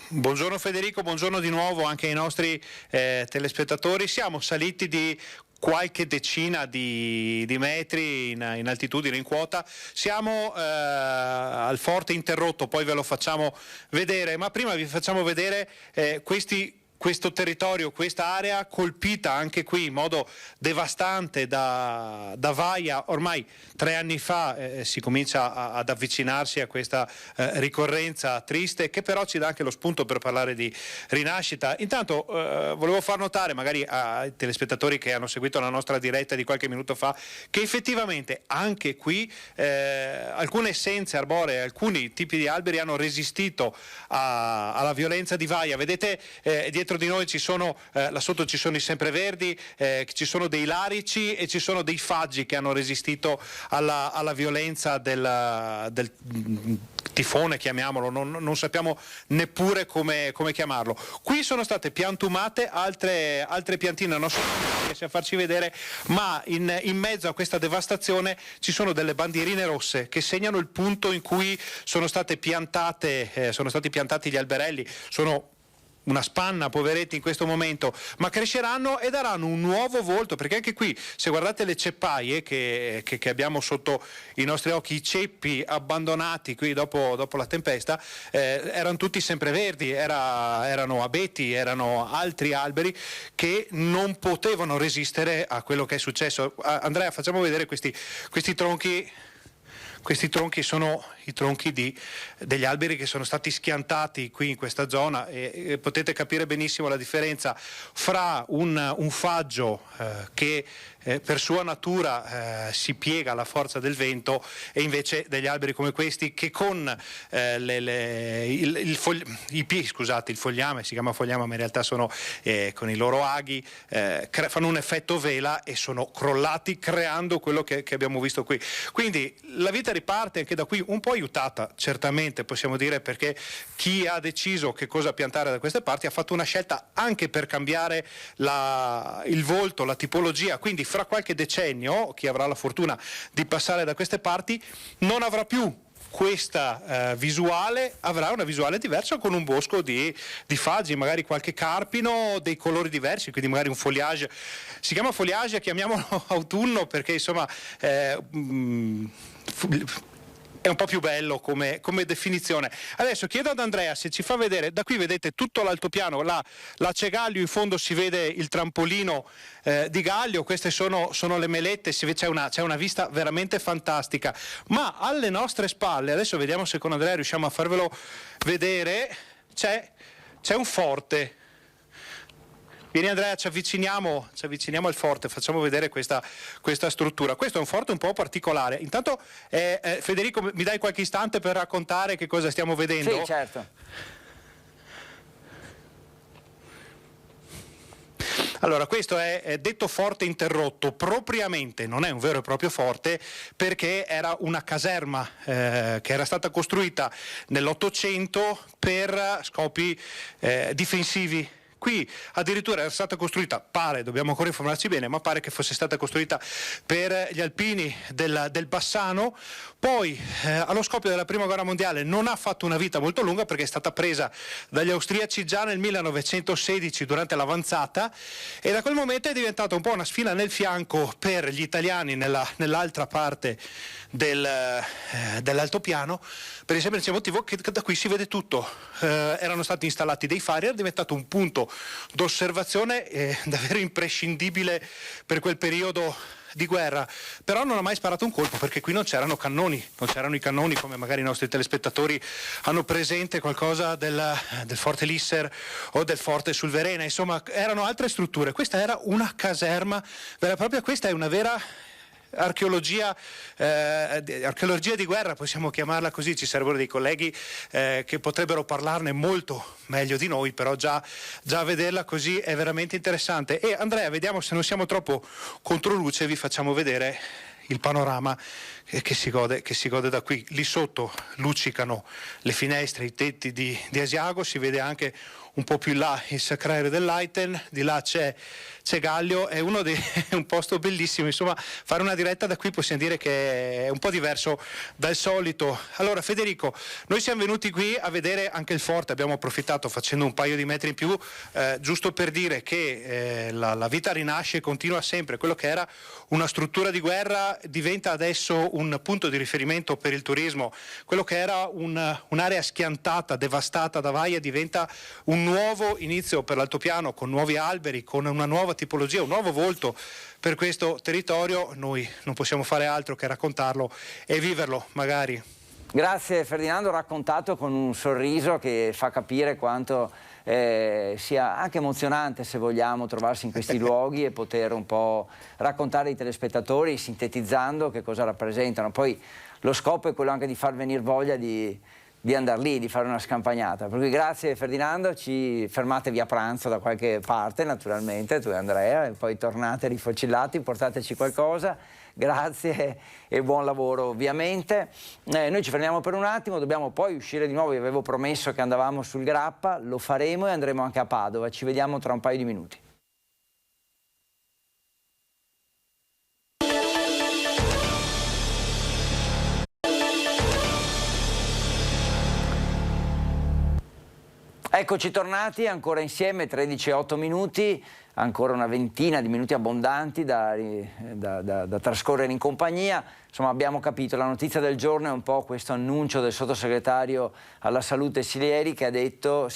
Buongiorno Federico, buongiorno di nuovo anche ai nostri telespettatori. Siamo saliti di qualche decina di metri in altitudine, in quota. Siamo al Forte Interrotto, poi ve lo facciamo vedere, ma prima vi facciamo vedere questo territorio, questa area colpita anche qui in modo devastante da Vaia. Ormai 3 anni fa si comincia ad avvicinarsi a questa ricorrenza triste, che però ci dà anche lo spunto per parlare di rinascita. Intanto volevo far notare magari ai telespettatori che hanno seguito la nostra diretta di qualche minuto fa che effettivamente anche qui alcune essenze arboree, alcuni tipi di alberi hanno resistito alla violenza di Vaia. Vedete dietro di noi ci sono, là sotto ci sono i sempreverdi, ci sono dei larici e ci sono dei faggi che hanno resistito alla violenza del tifone, chiamiamolo, non sappiamo neppure come chiamarlo. Qui sono state piantumate altre piantine, non so se riesce a farci vedere, ma in mezzo a questa devastazione ci sono delle bandierine rosse che segnano il punto in cui sono stati piantati gli alberelli. Sono una spanna, poveretti, in questo momento, ma cresceranno e daranno un nuovo volto, perché anche qui, se guardate le ceppaie che abbiamo sotto i nostri occhi, i ceppi abbandonati qui dopo la tempesta, erano tutti sempreverdi, erano abeti, erano altri alberi che non potevano resistere a quello che è successo. Andrea, facciamo vedere questi tronchi. Questi tronchi sono i tronchi degli alberi che sono stati schiantati qui in questa zona e potete capire benissimo la differenza fra un faggio che per sua natura si piega alla forza del vento e invece degli alberi come questi che con il fogliame, si chiama fogliame ma in realtà sono con i loro aghi, fanno un effetto vela e sono crollati creando quello che abbiamo visto qui. Quindi la vita riparte anche da qui, un po' aiutata certamente possiamo dire, perché chi ha deciso che cosa piantare da queste parti ha fatto una scelta anche per cambiare il volto, la tipologia, quindi fra qualche decennio chi avrà la fortuna di passare da queste parti non avrà più questa visuale, avrà una visuale diversa con un bosco di faggi, magari qualche carpino, dei colori diversi, quindi magari un foliage, si chiama foliage, chiamiamolo autunno perché insomma è un po' più bello come definizione. Adesso chiedo ad Andrea se ci fa vedere, da qui vedete tutto l'altopiano, là c'è Gallio, in fondo si vede il trampolino di Gallio, queste sono le melette, c'è una vista veramente fantastica, ma alle nostre spalle, adesso vediamo se con Andrea riusciamo a farvelo vedere, c'è un forte. Vieni Andrea, ci avviciniamo al forte, facciamo vedere questa struttura. Questo è un forte un po' particolare. Intanto Federico, mi dai qualche istante per raccontare che cosa stiamo vedendo? Sì, certo. Allora, questo è detto Forte Interrotto, propriamente non è un vero e proprio forte perché era una caserma che era stata costruita nell'800 per scopi difensivi. qui addirittura era stata costruita, pare, dobbiamo ancora informarci bene, ma pare che fosse stata costruita per gli alpini del Bassano. Poi allo scoppio della prima guerra mondiale non ha fatto una vita molto lunga, perché è stata presa dagli austriaci già nel 1916 durante l'avanzata, e da quel momento è diventata un po' una sfida nel fianco per gli italiani nell'altra parte dell'altopiano, per il semplice motivo che da qui si vede tutto. Erano stati installati dei fari, era diventato un punto d'osservazione davvero imprescindibile per quel periodo di guerra, però non ha mai sparato un colpo, perché qui non c'erano cannoni, non c'erano i cannoni come magari i nostri telespettatori hanno presente qualcosa del Forte Lisser o del Forte sul Verena, insomma erano altre strutture. Questa era una caserma vera e propria, questa è una vera archeologia di guerra, possiamo chiamarla così. Ci sarebbero dei colleghi che potrebbero parlarne molto meglio di noi, però già vederla così è veramente interessante. E Andrea, vediamo se non siamo troppo controluce, vi facciamo vedere il panorama che si gode da qui. Lì sotto luccicano le finestre, i tetti di Asiago, si vede anche un po' più in là il Sacrario dell'Aiten, di là c'è Gallio, è un posto bellissimo, insomma fare una diretta da qui possiamo dire che è un po' diverso dal solito. Allora Federico, noi siamo venuti qui a vedere anche il forte, abbiamo approfittato facendo un paio di metri in più, giusto per dire che la vita rinasce e continua sempre. Quello che era una struttura di guerra diventa adesso un punto di riferimento per il turismo, quello che era un'area schiantata, devastata da vaia, diventa un nuovo inizio per l'altopiano, con nuovi alberi, con una nuova tipologia, un nuovo volto per questo territorio. Noi non possiamo fare altro che raccontarlo e viverlo, magari. Grazie Ferdinando, raccontato con un sorriso che fa capire quanto sia anche emozionante, se vogliamo, trovarsi in questi luoghi e poter un po' raccontare ai telespettatori, sintetizzando che cosa rappresentano. Poi lo scopo è quello anche di far venire voglia di andare lì, di fare una scampagnata. Per cui grazie Ferdinando, fermatevi a pranzo da qualche parte naturalmente, tu e Andrea, e poi tornate rifocillati, portateci qualcosa. Grazie e buon lavoro ovviamente. Noi ci fermiamo per un attimo, dobbiamo poi uscire di nuovo, vi avevo promesso che andavamo sul Grappa, lo faremo e andremo anche a Padova, ci vediamo tra un paio di minuti. Eccoci tornati, ancora insieme, 13:08 minuti, ancora una ventina di minuti abbondanti da trascorrere in compagnia. Insomma, abbiamo capito, la notizia del giorno è un po' questo annuncio del sottosegretario alla salute Sileri che ha detto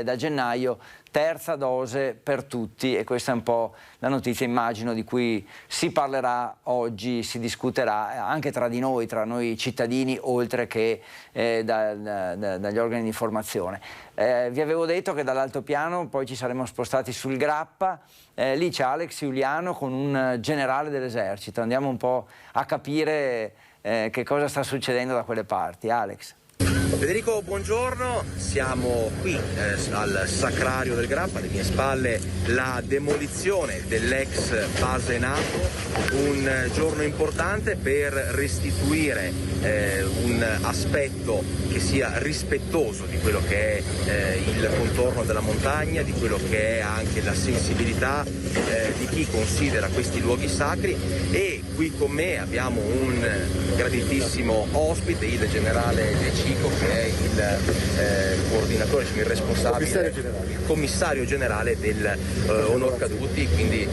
da gennaio terza dose per tutti, e questa è un po' la notizia, immagino, di cui si parlerà oggi, si discuterà anche tra di noi, tra noi cittadini, oltre che dagli organi di informazione. Vi avevo detto che dall'altopiano poi ci saremmo spostati sul Grappa, lì c'è Alex Giuliano con un generale dell'esercito, andiamo un po' a capire che cosa sta succedendo da quelle parti. Alex. Federico, buongiorno, siamo qui al Sacrario del Grappa, alle mie spalle la demolizione dell'ex base NATO, un giorno importante per restituire un aspetto che sia rispettoso di quello che è il contorno della montagna, di quello che è anche la sensibilità di chi considera questi luoghi sacri. E qui con me abbiamo un graditissimo ospite, il generale De Cico, che è il coordinatore, il responsabile, il commissario generale del Onor Caduti. Quindi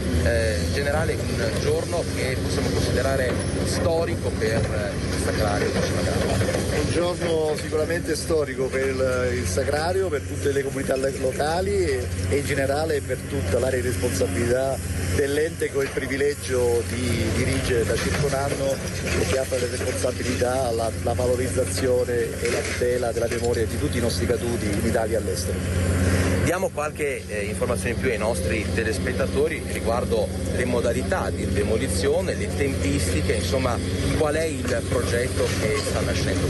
generale, un giorno che possiamo considerare storico per il Sacrario di Cima Grappa. Un giorno sicuramente storico per il Sacrario, per tutte le comunità locali e in generale per tutta l'area di responsabilità dell'ente che ho il privilegio di dirigere da circa un anno e che ha per le responsabilità la valorizzazione e la tutela della memoria di tutti i nostri caduti in Italia e all'estero. Diamo qualche informazione in più ai nostri telespettatori riguardo le modalità di demolizione, le tempistiche, insomma qual è il progetto che sta nascendo.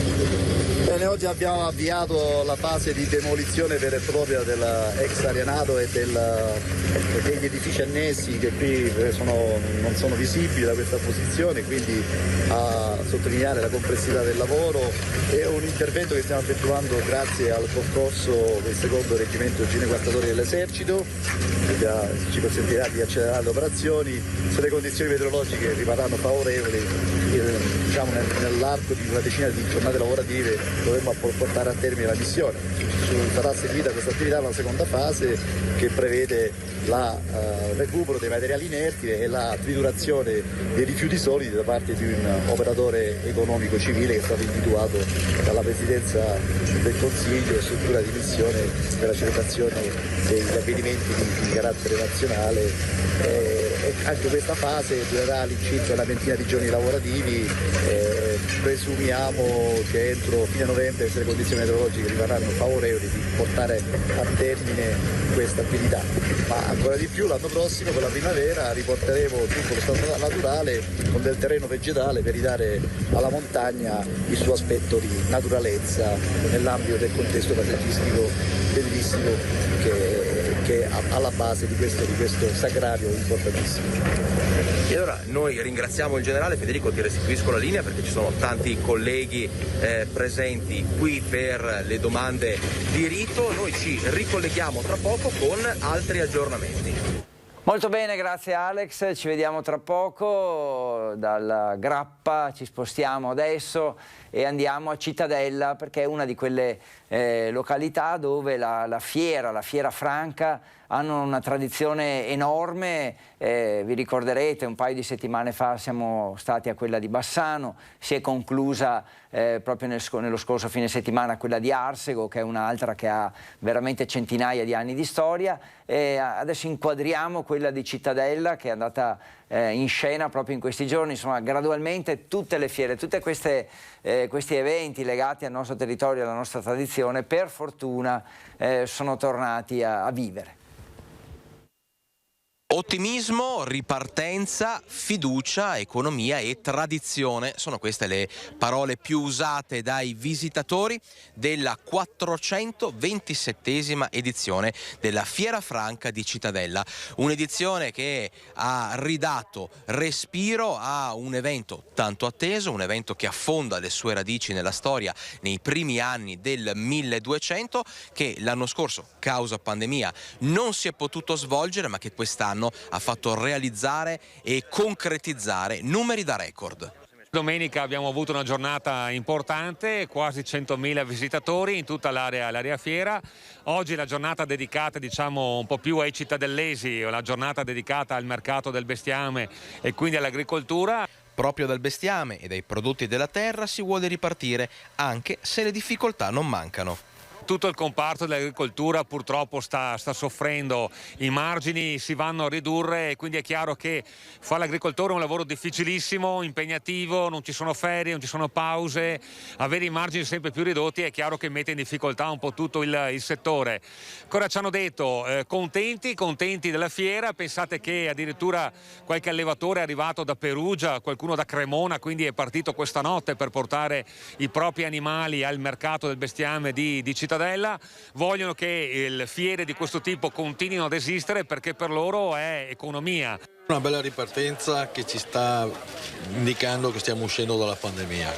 Bene, oggi abbiamo avviato la fase di demolizione vera e propria della ex area NATO e degli edifici annessi che qui non sono visibili da questa posizione, quindi a sottolineare la complessità del lavoro. È un intervento che stiamo effettuando grazie al concorso del secondo reggimento generale alcune quartatori dell'esercito, che ci consentirà di accelerare le operazioni. Se le condizioni meteorologiche rimarranno favorevoli, diciamo nell'arco di una decina di giornate lavorative dovremmo portare a termine la missione. Sarà seguita questa attività una seconda fase che prevede il recupero dei materiali inerti e la triturazione dei rifiuti solidi da parte di un operatore economico civile che è stato individuato dalla Presidenza del Consiglio, struttura di missione per la celebrazione degli avvenimenti di carattere nazionale. Anche questa fase durerà all'incirca una ventina di giorni lavorativi. Presumiamo che entro fine novembre, se le condizioni meteorologiche rimarranno favorevoli, di portare a termine questa attività. Ma ancora di più l'anno prossimo, con la primavera, riporteremo tutto lo stato naturale con del terreno vegetale per ridare alla montagna il suo aspetto di naturalezza nell'ambito del contesto paesaggistico bellissimo che è alla base di questo sacrario importantissimo. E allora noi ringraziamo il generale. Federico, ti restituisco la linea perché ci sono tanti colleghi presenti qui per le domande di rito. Noi ci ricolleghiamo tra poco con altri aggiornamenti. Molto bene, grazie Alex, ci vediamo tra poco. Dalla Grappa ci spostiamo adesso e andiamo a Cittadella, perché è una di quelle località dove la fiera franca hanno una tradizione enorme. Vi ricorderete, un paio di settimane fa siamo stati a quella di Bassano, si è conclusa proprio nello scorso fine settimana quella di Arsego, che è un'altra che ha veramente centinaia di anni di storia. Adesso inquadriamo quella di Cittadella, che è andata in scena proprio in questi giorni. Insomma, gradualmente tutte le fiere, tutti questi eventi legati al nostro territorio, alla nostra tradizione, per fortuna sono tornati a vivere. Ottimismo, ripartenza, fiducia, economia e tradizione sono queste le parole più usate dai visitatori della 427esima edizione della Fiera Franca di Cittadella. Un'edizione che ha ridato respiro a un evento tanto atteso, un evento che affonda le sue radici nella storia nei primi anni del 1200, che l'anno scorso, causa pandemia, non si è potuto svolgere, ma che quest'anno ha fatto realizzare e concretizzare numeri da record. Domenica abbiamo avuto una giornata importante, quasi 100.000 visitatori in tutta l'area fiera. Oggi la giornata dedicata, diciamo, un po' più ai cittadellesi, la giornata dedicata al mercato del bestiame e quindi all'agricoltura. Proprio dal bestiame e dai prodotti della terra si vuole ripartire, anche se le difficoltà non mancano. Tutto il comparto dell'agricoltura purtroppo sta soffrendo, i margini si vanno a ridurre e quindi è chiaro che fare l'agricoltore è un lavoro difficilissimo, impegnativo, non ci sono ferie, non ci sono pause, avere i margini sempre più ridotti è chiaro che mette in difficoltà un po' tutto il settore. Ancora ci hanno detto contenti della fiera, pensate che addirittura qualche allevatore è arrivato da Perugia, qualcuno da Cremona, quindi è partito questa notte per portare i propri animali al mercato del bestiame di Cittadella. Vogliono che le fiere di questo tipo continuino ad esistere perché per loro è economia. Una bella ripartenza che ci sta indicando che stiamo uscendo dalla pandemia.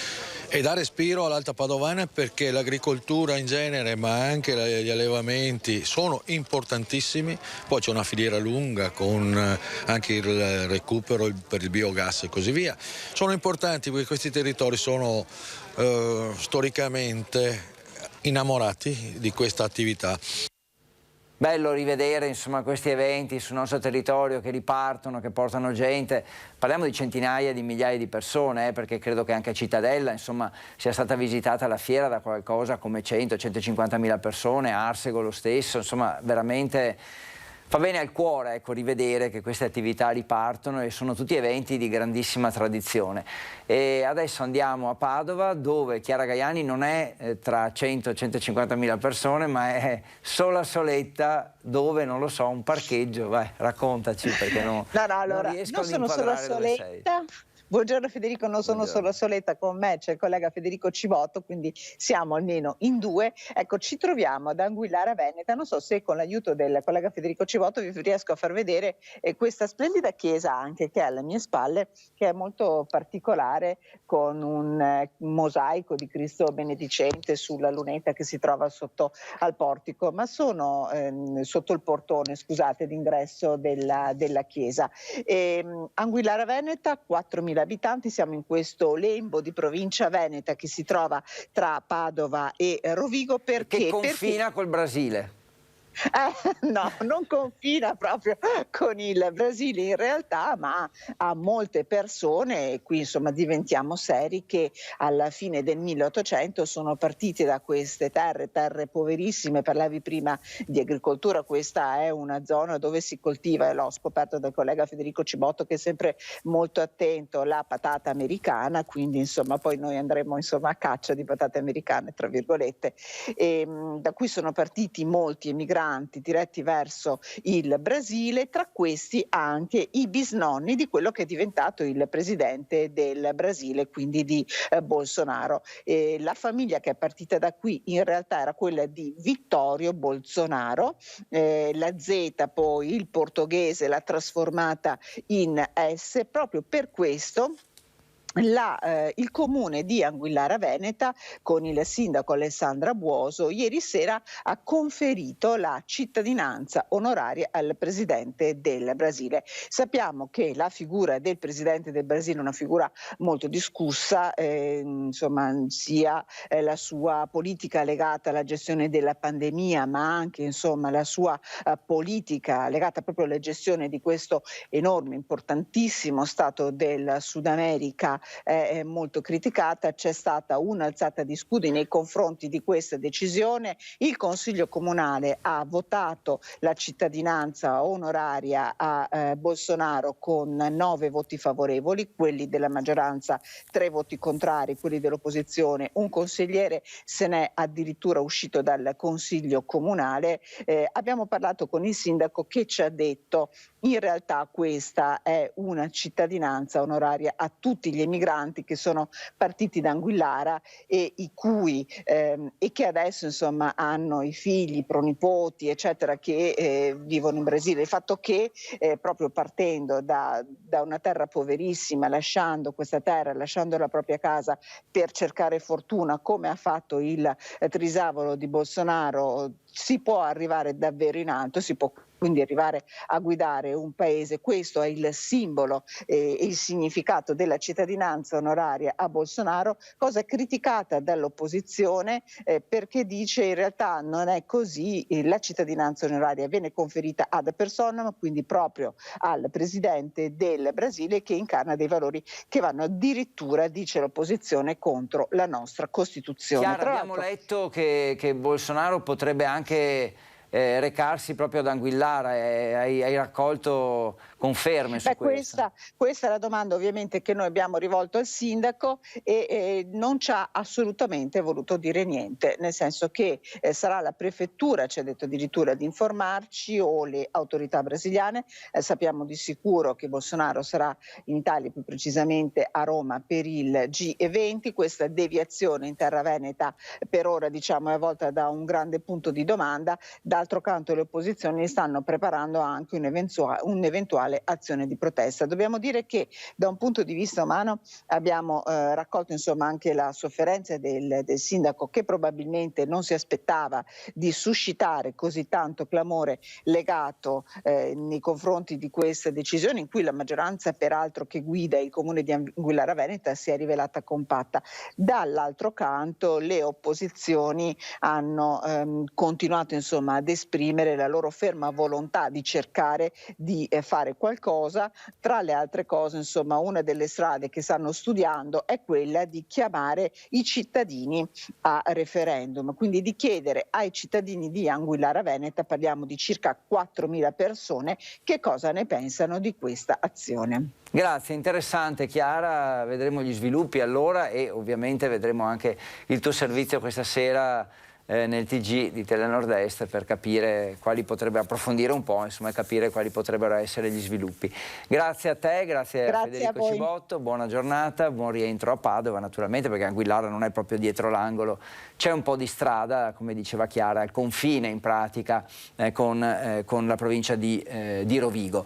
E dà respiro all'Alta Padovana perché l'agricoltura in genere, ma anche gli allevamenti, sono importantissimi. Poi c'è una filiera lunga con anche il recupero per il biogas e così via. Sono importanti perché questi territori sono storicamente innamorati di questa attività. Bello rivedere, insomma, questi eventi sul nostro territorio che ripartono, che portano gente. Parliamo di centinaia di migliaia di persone, perché credo che anche a Cittadella, insomma, sia stata visitata la fiera da qualcosa come 100-150.000 persone, Arsego lo stesso, insomma, veramente fa bene al cuore, ecco, rivedere che queste attività ripartono e sono tutti eventi di grandissima tradizione. E adesso andiamo a Padova, dove Chiara Gaiani non è tra 100-150.000 persone, ma è sola soletta, dove, non lo so, un parcheggio. Vai, raccontaci, perché non allora, riesco non sono solo soletta, Buongiorno Federico, non sono solo soletta, con me c'è il collega Federico Civotto, quindi siamo almeno in due. Ecco, ci troviamo ad Anguillara Veneta, non so se con l'aiuto del collega Federico Civotto vi riesco a far vedere questa splendida chiesa anche che è alle mie spalle, che è molto particolare, con un mosaico di Cristo benedicente sulla lunetta che si trova sotto al portico, ma sono sotto il portone, scusate, d'ingresso della chiesa. Anguillara Veneta, 4.000 abitanti, siamo in questo lembo di provincia veneta che si trova tra Padova e Rovigo. Perché? Che confina col Brasile. No, non confina proprio con il Brasile in realtà, ma ha molte persone, e qui insomma diventiamo seri, che alla fine del 1800 sono partite da queste terre poverissime. Parlavi prima di agricoltura, questa è una zona dove si coltiva, e l'ho scoperto dal collega Federico Civotto che è sempre molto attento, la patata americana, quindi insomma poi noi andremo insomma a caccia di patate americane tra virgolette, e da cui sono partiti molti emigranti diretti verso il Brasile, tra questi anche i bisnonni di quello che è diventato il presidente del Brasile, quindi di Bolsonaro. La famiglia che è partita da qui in realtà era quella di Vittorio Bolsonaro, la Z poi il portoghese l'ha trasformata in S, proprio per questo il comune di Anguillara Veneta con il sindaco Alessandra Buoso ieri sera ha conferito la cittadinanza onoraria al presidente del Brasile. Sappiamo che la figura del presidente del Brasile è una figura molto discussa, insomma sia la sua politica legata alla gestione della pandemia, ma anche insomma la sua politica legata proprio alla gestione di questo enorme, importantissimo stato del Sud America è molto criticata. C'è stata un'alzata di scudi nei confronti di questa decisione. Il Consiglio Comunale ha votato la cittadinanza onoraria a Bolsonaro con 9 voti favorevoli, quelli della maggioranza 3 voti contrari, quelli dell'opposizione un consigliere se n'è addirittura uscito dal Consiglio Comunale. Abbiamo parlato con il sindaco che ci ha detto in realtà questa è una cittadinanza onoraria a tutti gli emigranti che sono partiti da Anguillara e che adesso insomma hanno i figli, pronipoti eccetera che vivono in Brasile. Il fatto che proprio partendo da una terra poverissima, lasciando questa terra, lasciando la propria casa per cercare fortuna, come ha fatto il Trisavolo di Bolsonaro, si può arrivare davvero in alto, si può quindi arrivare a guidare un paese. Questo è il simbolo e il significato della cittadinanza onoraria a Bolsonaro, cosa criticata dall'opposizione perché dice in realtà non è così, la cittadinanza onoraria viene conferita ad personam, quindi proprio al presidente del Brasile, che incarna dei valori che vanno addirittura, dice l'opposizione, contro la nostra Costituzione. Chiara, abbiamo letto che Bolsonaro potrebbe anche recarsi proprio ad Anguillara, hai raccolto conferme su questo? Questa è la domanda ovviamente che noi abbiamo rivolto al sindaco e non ci ha assolutamente voluto dire niente, nel senso che sarà la prefettura, ci ha detto addirittura, di informarci, o le autorità brasiliane. Sappiamo di sicuro che Bolsonaro sarà in Italia, più precisamente a Roma, per il G20. Questa deviazione in terra veneta per ora diciamo è avvolta da un grande punto di domanda. D'altro canto le opposizioni stanno preparando anche un'eventuale azione di protesta. Dobbiamo dire che da un punto di vista umano abbiamo raccolto insomma anche la sofferenza del sindaco, che probabilmente non si aspettava di suscitare così tanto clamore legato nei confronti di questa decisione, in cui la maggioranza peraltro che guida il comune di Anguillara Veneta si è rivelata compatta. Dall'altro canto le opposizioni hanno continuato insomma ad esprimere la loro ferma volontà di cercare di fare qualcosa. Tra le altre cose, insomma, una delle strade che stanno studiando è quella di chiamare i cittadini a referendum, quindi di chiedere ai cittadini di Anguillara Veneta, parliamo di circa 4.000 persone, che cosa ne pensano di questa azione. Grazie, interessante Chiara, vedremo gli sviluppi allora e ovviamente vedremo anche il tuo servizio questa sera nel TG di Telenord Est per capire quali potrebbero approfondire un po', insomma, e capire quali potrebbero essere gli sviluppi. Grazie a te, grazie a Federico Cibotto, buona giornata, buon rientro a Padova naturalmente, perché Anguillara non è proprio dietro l'angolo, c'è un po' di strada, come diceva Chiara, al confine in pratica con la provincia di Rovigo.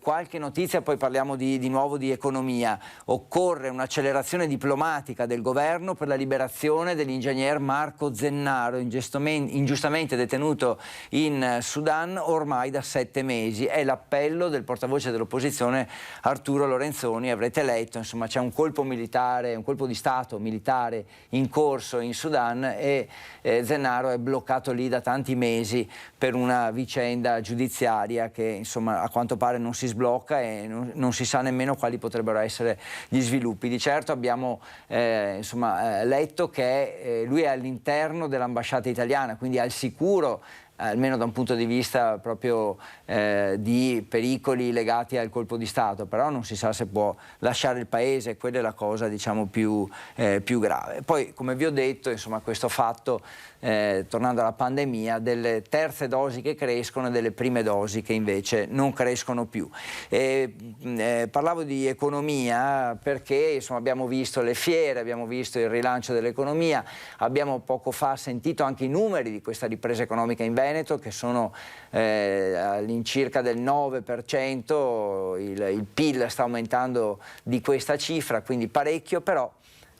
Qualche notizia, poi parliamo di nuovo di economia. Occorre un'accelerazione diplomatica del governo per la liberazione dell'ingegner Marco Zennaro, ingiustamente detenuto in Sudan ormai da 7 mesi. È l'appello del portavoce dell'opposizione Arturo Lorenzoni. Avrete letto, insomma, c'è un colpo militare, un colpo di Stato militare in corso in Sudan e Zennaro è bloccato lì da tanti mesi per una vicenda giudiziaria che, insomma, a quanto pare non si sblocca e non si sa nemmeno quali potrebbero essere gli sviluppi. Di certo abbiamo letto che lui è all'interno dell'ambasciata italiana, quindi al sicuro, almeno da un punto di vista proprio di pericoli legati al colpo di Stato, però non si sa se può lasciare il paese, quella è la cosa, diciamo, più grave. Poi, come vi ho detto, insomma, questo fatto, tornando alla pandemia, delle terze dosi che crescono e delle prime dosi che invece non crescono più. Parlavo di economia perché, insomma, abbiamo visto le fiere, abbiamo visto il rilancio dell'economia, abbiamo poco fa sentito anche i numeri di questa ripresa economica in Veneto, che sono all'incirca del 9%, il PIL sta aumentando di questa cifra, quindi parecchio, però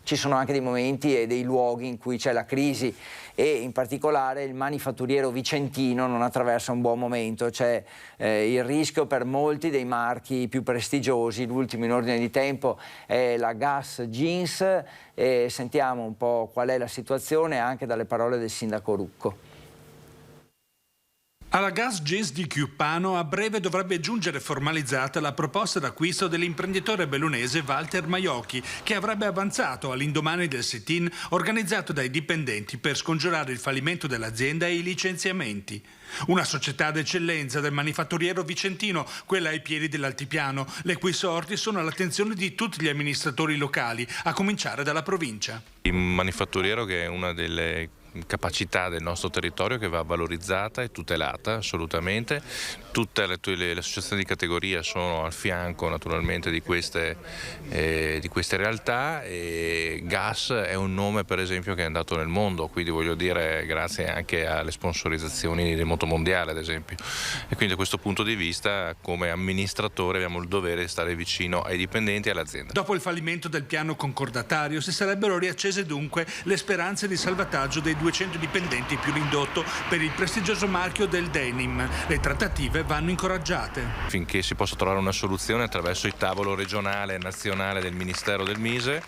ci sono anche dei momenti e dei luoghi in cui c'è la crisi e in particolare il manifatturiero vicentino non attraversa un buon momento, c'è il rischio per molti dei marchi più prestigiosi. L'ultimo in ordine di tempo è la Gas Jeans e sentiamo un po' qual è la situazione anche dalle parole del sindaco Rucco. Alla Gas Jeans di Chiuppano a breve dovrebbe giungere formalizzata la proposta d'acquisto dell'imprenditore bellunese Walter Maiocchi, che avrebbe avanzato all'indomani del sit-in organizzato dai dipendenti per scongiurare il fallimento dell'azienda e i licenziamenti. Una società d'eccellenza del manifatturiero vicentino, quella ai piedi dell'altipiano, le cui sorti sono all'attenzione di tutti gli amministratori locali, a cominciare dalla provincia. Il manifatturiero, che è una delle capacità del nostro territorio, che va valorizzata e tutelata assolutamente. Tutte le associazioni di categoria sono al fianco naturalmente di queste realtà, e Gas è un nome, per esempio, che è andato nel mondo, quindi voglio dire grazie anche alle sponsorizzazioni del motomondiale ad esempio, e quindi da questo punto di vista come amministratore abbiamo il dovere di stare vicino ai dipendenti e all'azienda. Dopo il fallimento del piano concordatario si sarebbero riaccese dunque le speranze di salvataggio dei 200 dipendenti più l'indotto per il prestigioso marchio del denim. Le trattative vanno incoraggiate. Finché si possa trovare una soluzione attraverso il tavolo regionale e nazionale del Ministero del Mise,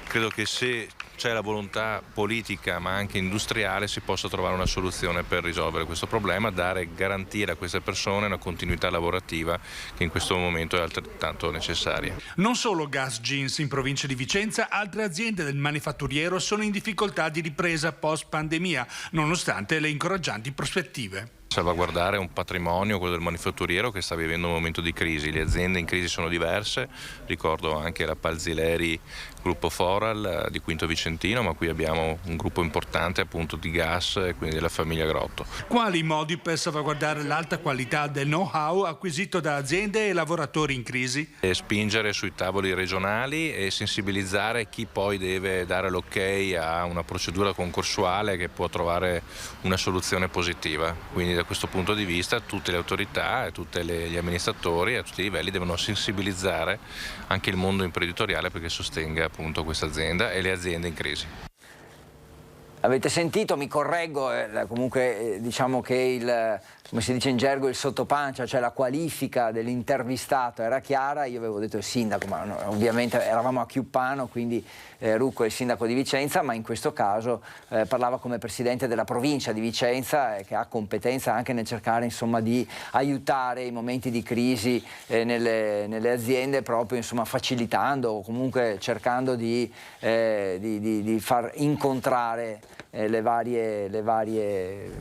credo che se c'è la volontà politica ma anche industriale si possa trovare una soluzione per risolvere questo problema, garantire a queste persone una continuità lavorativa che in questo momento è altrettanto necessaria. Non solo Gas Jeans in provincia di Vicenza, altre aziende del manifatturiero sono in difficoltà di ripresa post pandemia, nonostante le incoraggianti prospettive. Salvaguardare un patrimonio, quello del manifatturiero, che sta vivendo un momento di crisi. Le aziende in crisi sono diverse, ricordo anche la Palzileri, gruppo Foral di Quinto Vicentino, ma qui abbiamo un gruppo importante appunto di Gas e quindi della famiglia Grotto. Quali modi per salvaguardare l'alta qualità del know-how acquisito da aziende e lavoratori in crisi? E spingere sui tavoli regionali e sensibilizzare chi poi deve dare l'ok a una procedura concorsuale che può trovare una soluzione positiva. Quindi da questo punto di vista tutte le autorità e tutti gli amministratori a tutti i livelli devono sensibilizzare anche il mondo imprenditoriale perché sostenga appunto questa azienda e le aziende in crisi. Avete sentito, mi correggo, comunque diciamo che come si dice in gergo, il sottopancia, cioè la qualifica dell'intervistato era chiara. Io avevo detto il sindaco, ma no, ovviamente eravamo a Chiuppano, quindi Rucco è il sindaco di Vicenza, ma in questo caso parlava come presidente della provincia di Vicenza, che ha competenza anche nel cercare, insomma, di aiutare i momenti di crisi nelle aziende, proprio, insomma, facilitando o comunque cercando di far incontrare le varie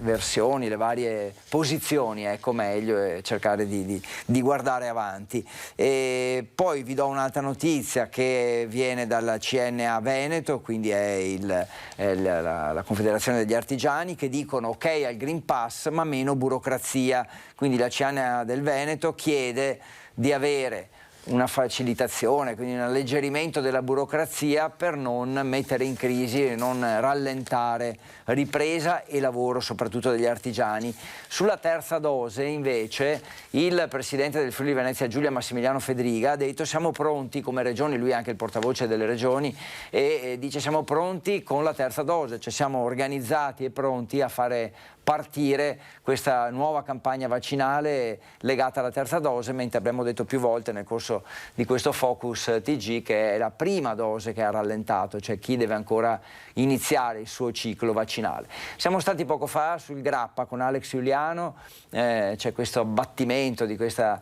versioni, le varie posizioni, ecco, meglio, e cercare di guardare avanti. E poi vi do un'altra notizia che viene dalla CNA Veneto, quindi è la Confederazione degli Artigiani, che dicono ok al Green Pass ma meno burocrazia. Quindi la CNA del Veneto chiede di avere una facilitazione, quindi un alleggerimento della burocrazia per non mettere in crisi e non rallentare ripresa e lavoro soprattutto degli artigiani. Sulla terza dose invece il presidente del Friuli Venezia Giulia, Massimiliano Fedriga, ha detto siamo pronti come regioni, lui è anche il portavoce delle regioni, e dice siamo pronti con la terza dose, cioè siamo organizzati e pronti a fare partire questa nuova campagna vaccinale legata alla terza dose, mentre abbiamo detto più volte nel corso di questo Focus TG che è la prima dose che ha rallentato, cioè chi deve ancora iniziare il suo ciclo vaccinale. Siamo stati poco fa sul Grappa con Alex Giuliano, c'è questo abbattimento di questa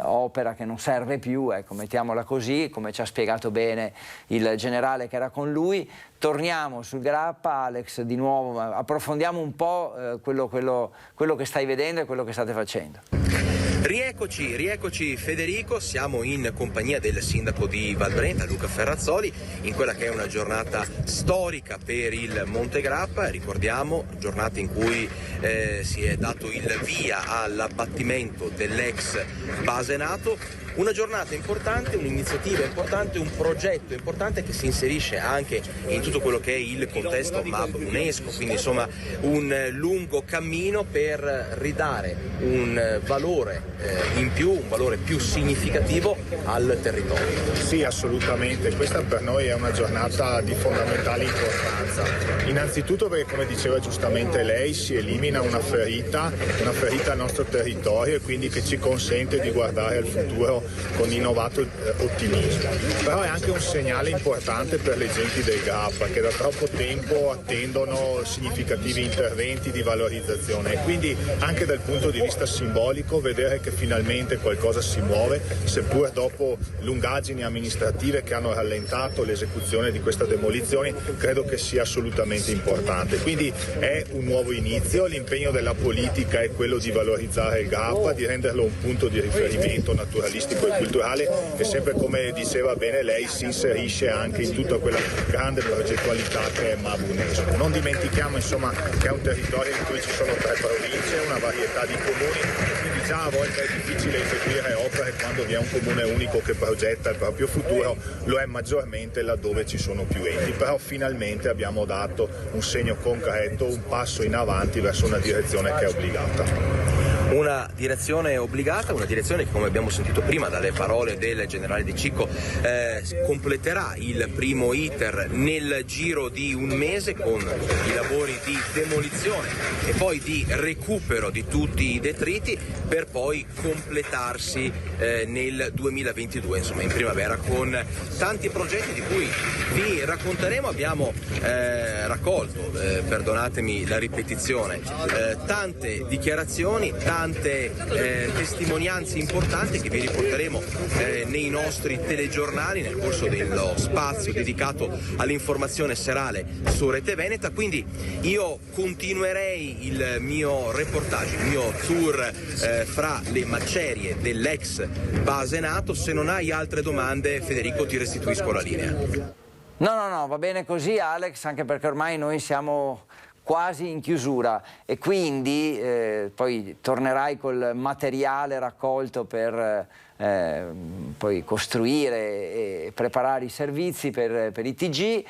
opera che non serve più, ecco, mettiamola così, come ci ha spiegato bene il generale che era con lui. Torniamo sul Grappa, Alex, di nuovo, approfondiamo un po' quello che stai vedendo e quello che state facendo. Rieccoci Federico, siamo in compagnia del sindaco di Valbrenta, Luca Ferrazzoli, in quella che è una giornata storica per il Monte Grappa, ricordiamo, giornata in cui si è dato il via all'abbattimento dell'ex base NATO. Una giornata importante, un'iniziativa importante, un progetto importante che si inserisce anche in tutto quello che è il contesto MAB UNESCO, quindi insomma un lungo cammino per ridare un valore in più, un valore più significativo al territorio. Sì, assolutamente, questa per noi è una giornata di fondamentale importanza. Innanzitutto perché, come diceva giustamente lei, si elimina una ferita al nostro territorio e quindi che ci consente di guardare al futuro con innovato ottimismo. Però è anche un segnale importante per le genti del Grappa che da troppo tempo attendono significativi interventi di valorizzazione e quindi anche dal punto di vista simbolico vedere che finalmente qualcosa si muove, seppur dopo lungaggini amministrative che hanno rallentato l'esecuzione di questa demolizione, credo che sia assolutamente importante. Quindi è un nuovo inizio, l'impegno della politica è quello di valorizzare il Grappa, di renderlo un punto di riferimento naturalistico e culturale che sempre, come diceva bene lei, si inserisce anche in tutta quella grande progettualità che è MAB UNESCO. Non dimentichiamo insomma che è un territorio in cui ci sono 3 province, una varietà di comuni, quindi già a volte è difficile eseguire opere quando vi è un comune unico che progetta il proprio futuro, lo è maggiormente laddove ci sono più enti, però finalmente abbiamo dato un segno concreto, un passo in avanti verso una direzione che è obbligata. Una direzione obbligata, una direzione che, come abbiamo sentito prima dalle parole del generale Di Cicco, completerà il primo iter nel giro di un mese con i lavori di demolizione e poi di recupero di tutti i detriti per poi completarsi nel 2022, insomma in primavera, con tanti progetti di cui vi racconteremo. Abbiamo raccolto, perdonatemi la ripetizione, tante dichiarazioni, tante testimonianze importanti che vi riporteremo nei nostri telegiornali nel corso dello spazio dedicato all'informazione serale su Rete Veneta. Quindi io continuerei il mio reportage, il mio tour fra le macerie dell'ex base NATO. Se non hai altre domande, Federico, ti restituisco la linea. No, va bene così, Alex, anche perché ormai noi siamo quasi in chiusura e quindi poi tornerai col materiale raccolto per poi costruire e preparare i servizi per i TG.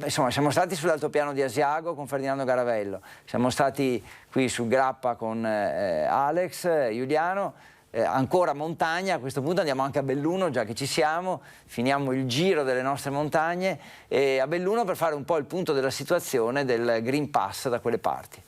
Insomma, siamo stati sull'altopiano di Asiago con Ferdinando Garavello, siamo stati qui sul Grappa con Alex Giuliano. Ancora montagna, a questo punto andiamo anche a Belluno, già che ci siamo, finiamo il giro delle nostre montagne a Belluno per fare un po' il punto della situazione del Green Pass da quelle parti.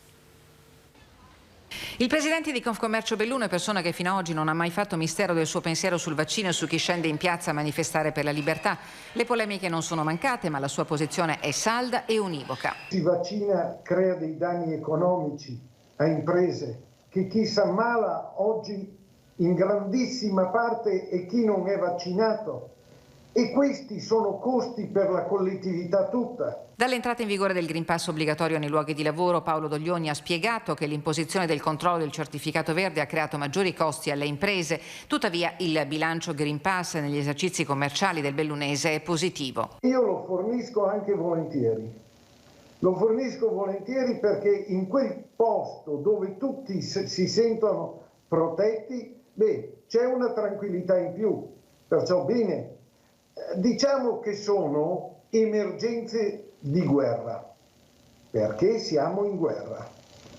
Il presidente di Confcommercio Belluno è persona che fino ad oggi non ha mai fatto mistero del suo pensiero sul vaccino e su chi scende in piazza a manifestare per la libertà. Le polemiche non sono mancate, ma la sua posizione è salda e univoca. Si vaccina, crea dei danni economici a imprese che chi si ammala oggi in grandissima parte è chi non è vaccinato e questi sono costi per la collettività tutta. Dall'entrata in vigore del Green Pass obbligatorio nei luoghi di lavoro, Paolo Doglioni ha spiegato che l'imposizione del controllo del certificato verde ha creato maggiori costi alle imprese. Tuttavia il bilancio Green Pass negli esercizi commerciali del bellunese è positivo. Io lo fornisco anche volentieri. Lo fornisco volentieri perché in quel posto dove tutti si sentono protetti, c'è una tranquillità in più. Perciò bene. Diciamo che sono emergenze di guerra, perché siamo in guerra.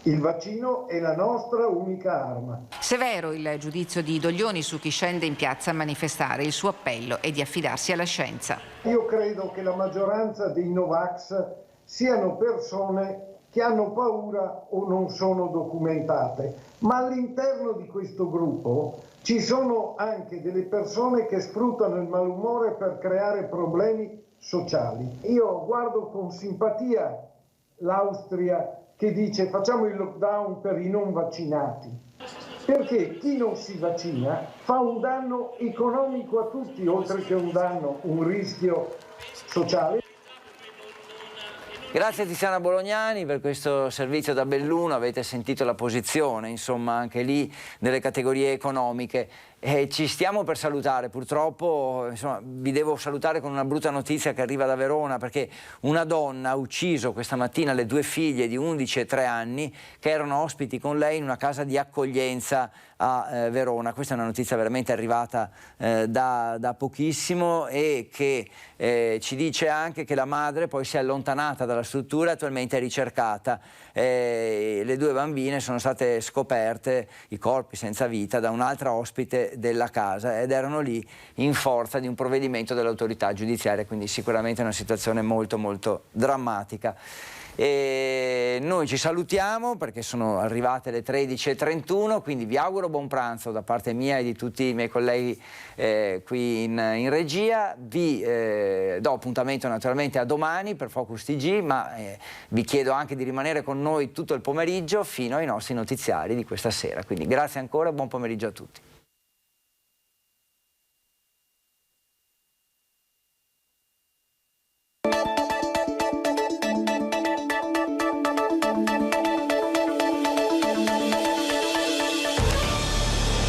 Il vaccino è la nostra unica arma. Severo il giudizio di Doglioni su chi scende in piazza a manifestare. Il suo appello è di affidarsi alla scienza. Io credo che la maggioranza dei Novax siano persone che hanno paura o non sono documentate, ma all'interno di questo gruppo ci sono anche delle persone che sfruttano il malumore per creare problemi sociali. Io guardo con simpatia l'Austria che dice facciamo il lockdown per i non vaccinati, perché chi non si vaccina fa un danno economico a tutti, oltre che un danno, un rischio sociale. Grazie a Tiziana Bolognani per questo servizio da Belluno, avete sentito la posizione, insomma, anche lì delle categorie economiche. Ci stiamo per salutare, purtroppo insomma, vi devo salutare con una brutta notizia che arriva da Verona, perché una donna ha ucciso questa mattina le due figlie di 11 e 3 anni che erano ospiti con lei in una casa di accoglienza a Verona. Questa è una notizia veramente arrivata da pochissimo e che ci dice anche che la madre poi si è allontanata dalla struttura e attualmente è ricercata. Le due bambine sono state scoperte, i corpi senza vita, da un'altra ospite della casa ed erano lì in forza di un provvedimento dell'autorità giudiziaria, quindi sicuramente una situazione molto molto drammatica. E noi ci salutiamo perché sono arrivate le 13:31, quindi vi auguro buon pranzo da parte mia e di tutti i miei colleghi qui in regia. Vi do appuntamento naturalmente a domani per Focus TG, ma vi chiedo anche di rimanere con noi tutto il pomeriggio fino ai nostri notiziari di questa sera, quindi grazie ancora e buon pomeriggio a tutti.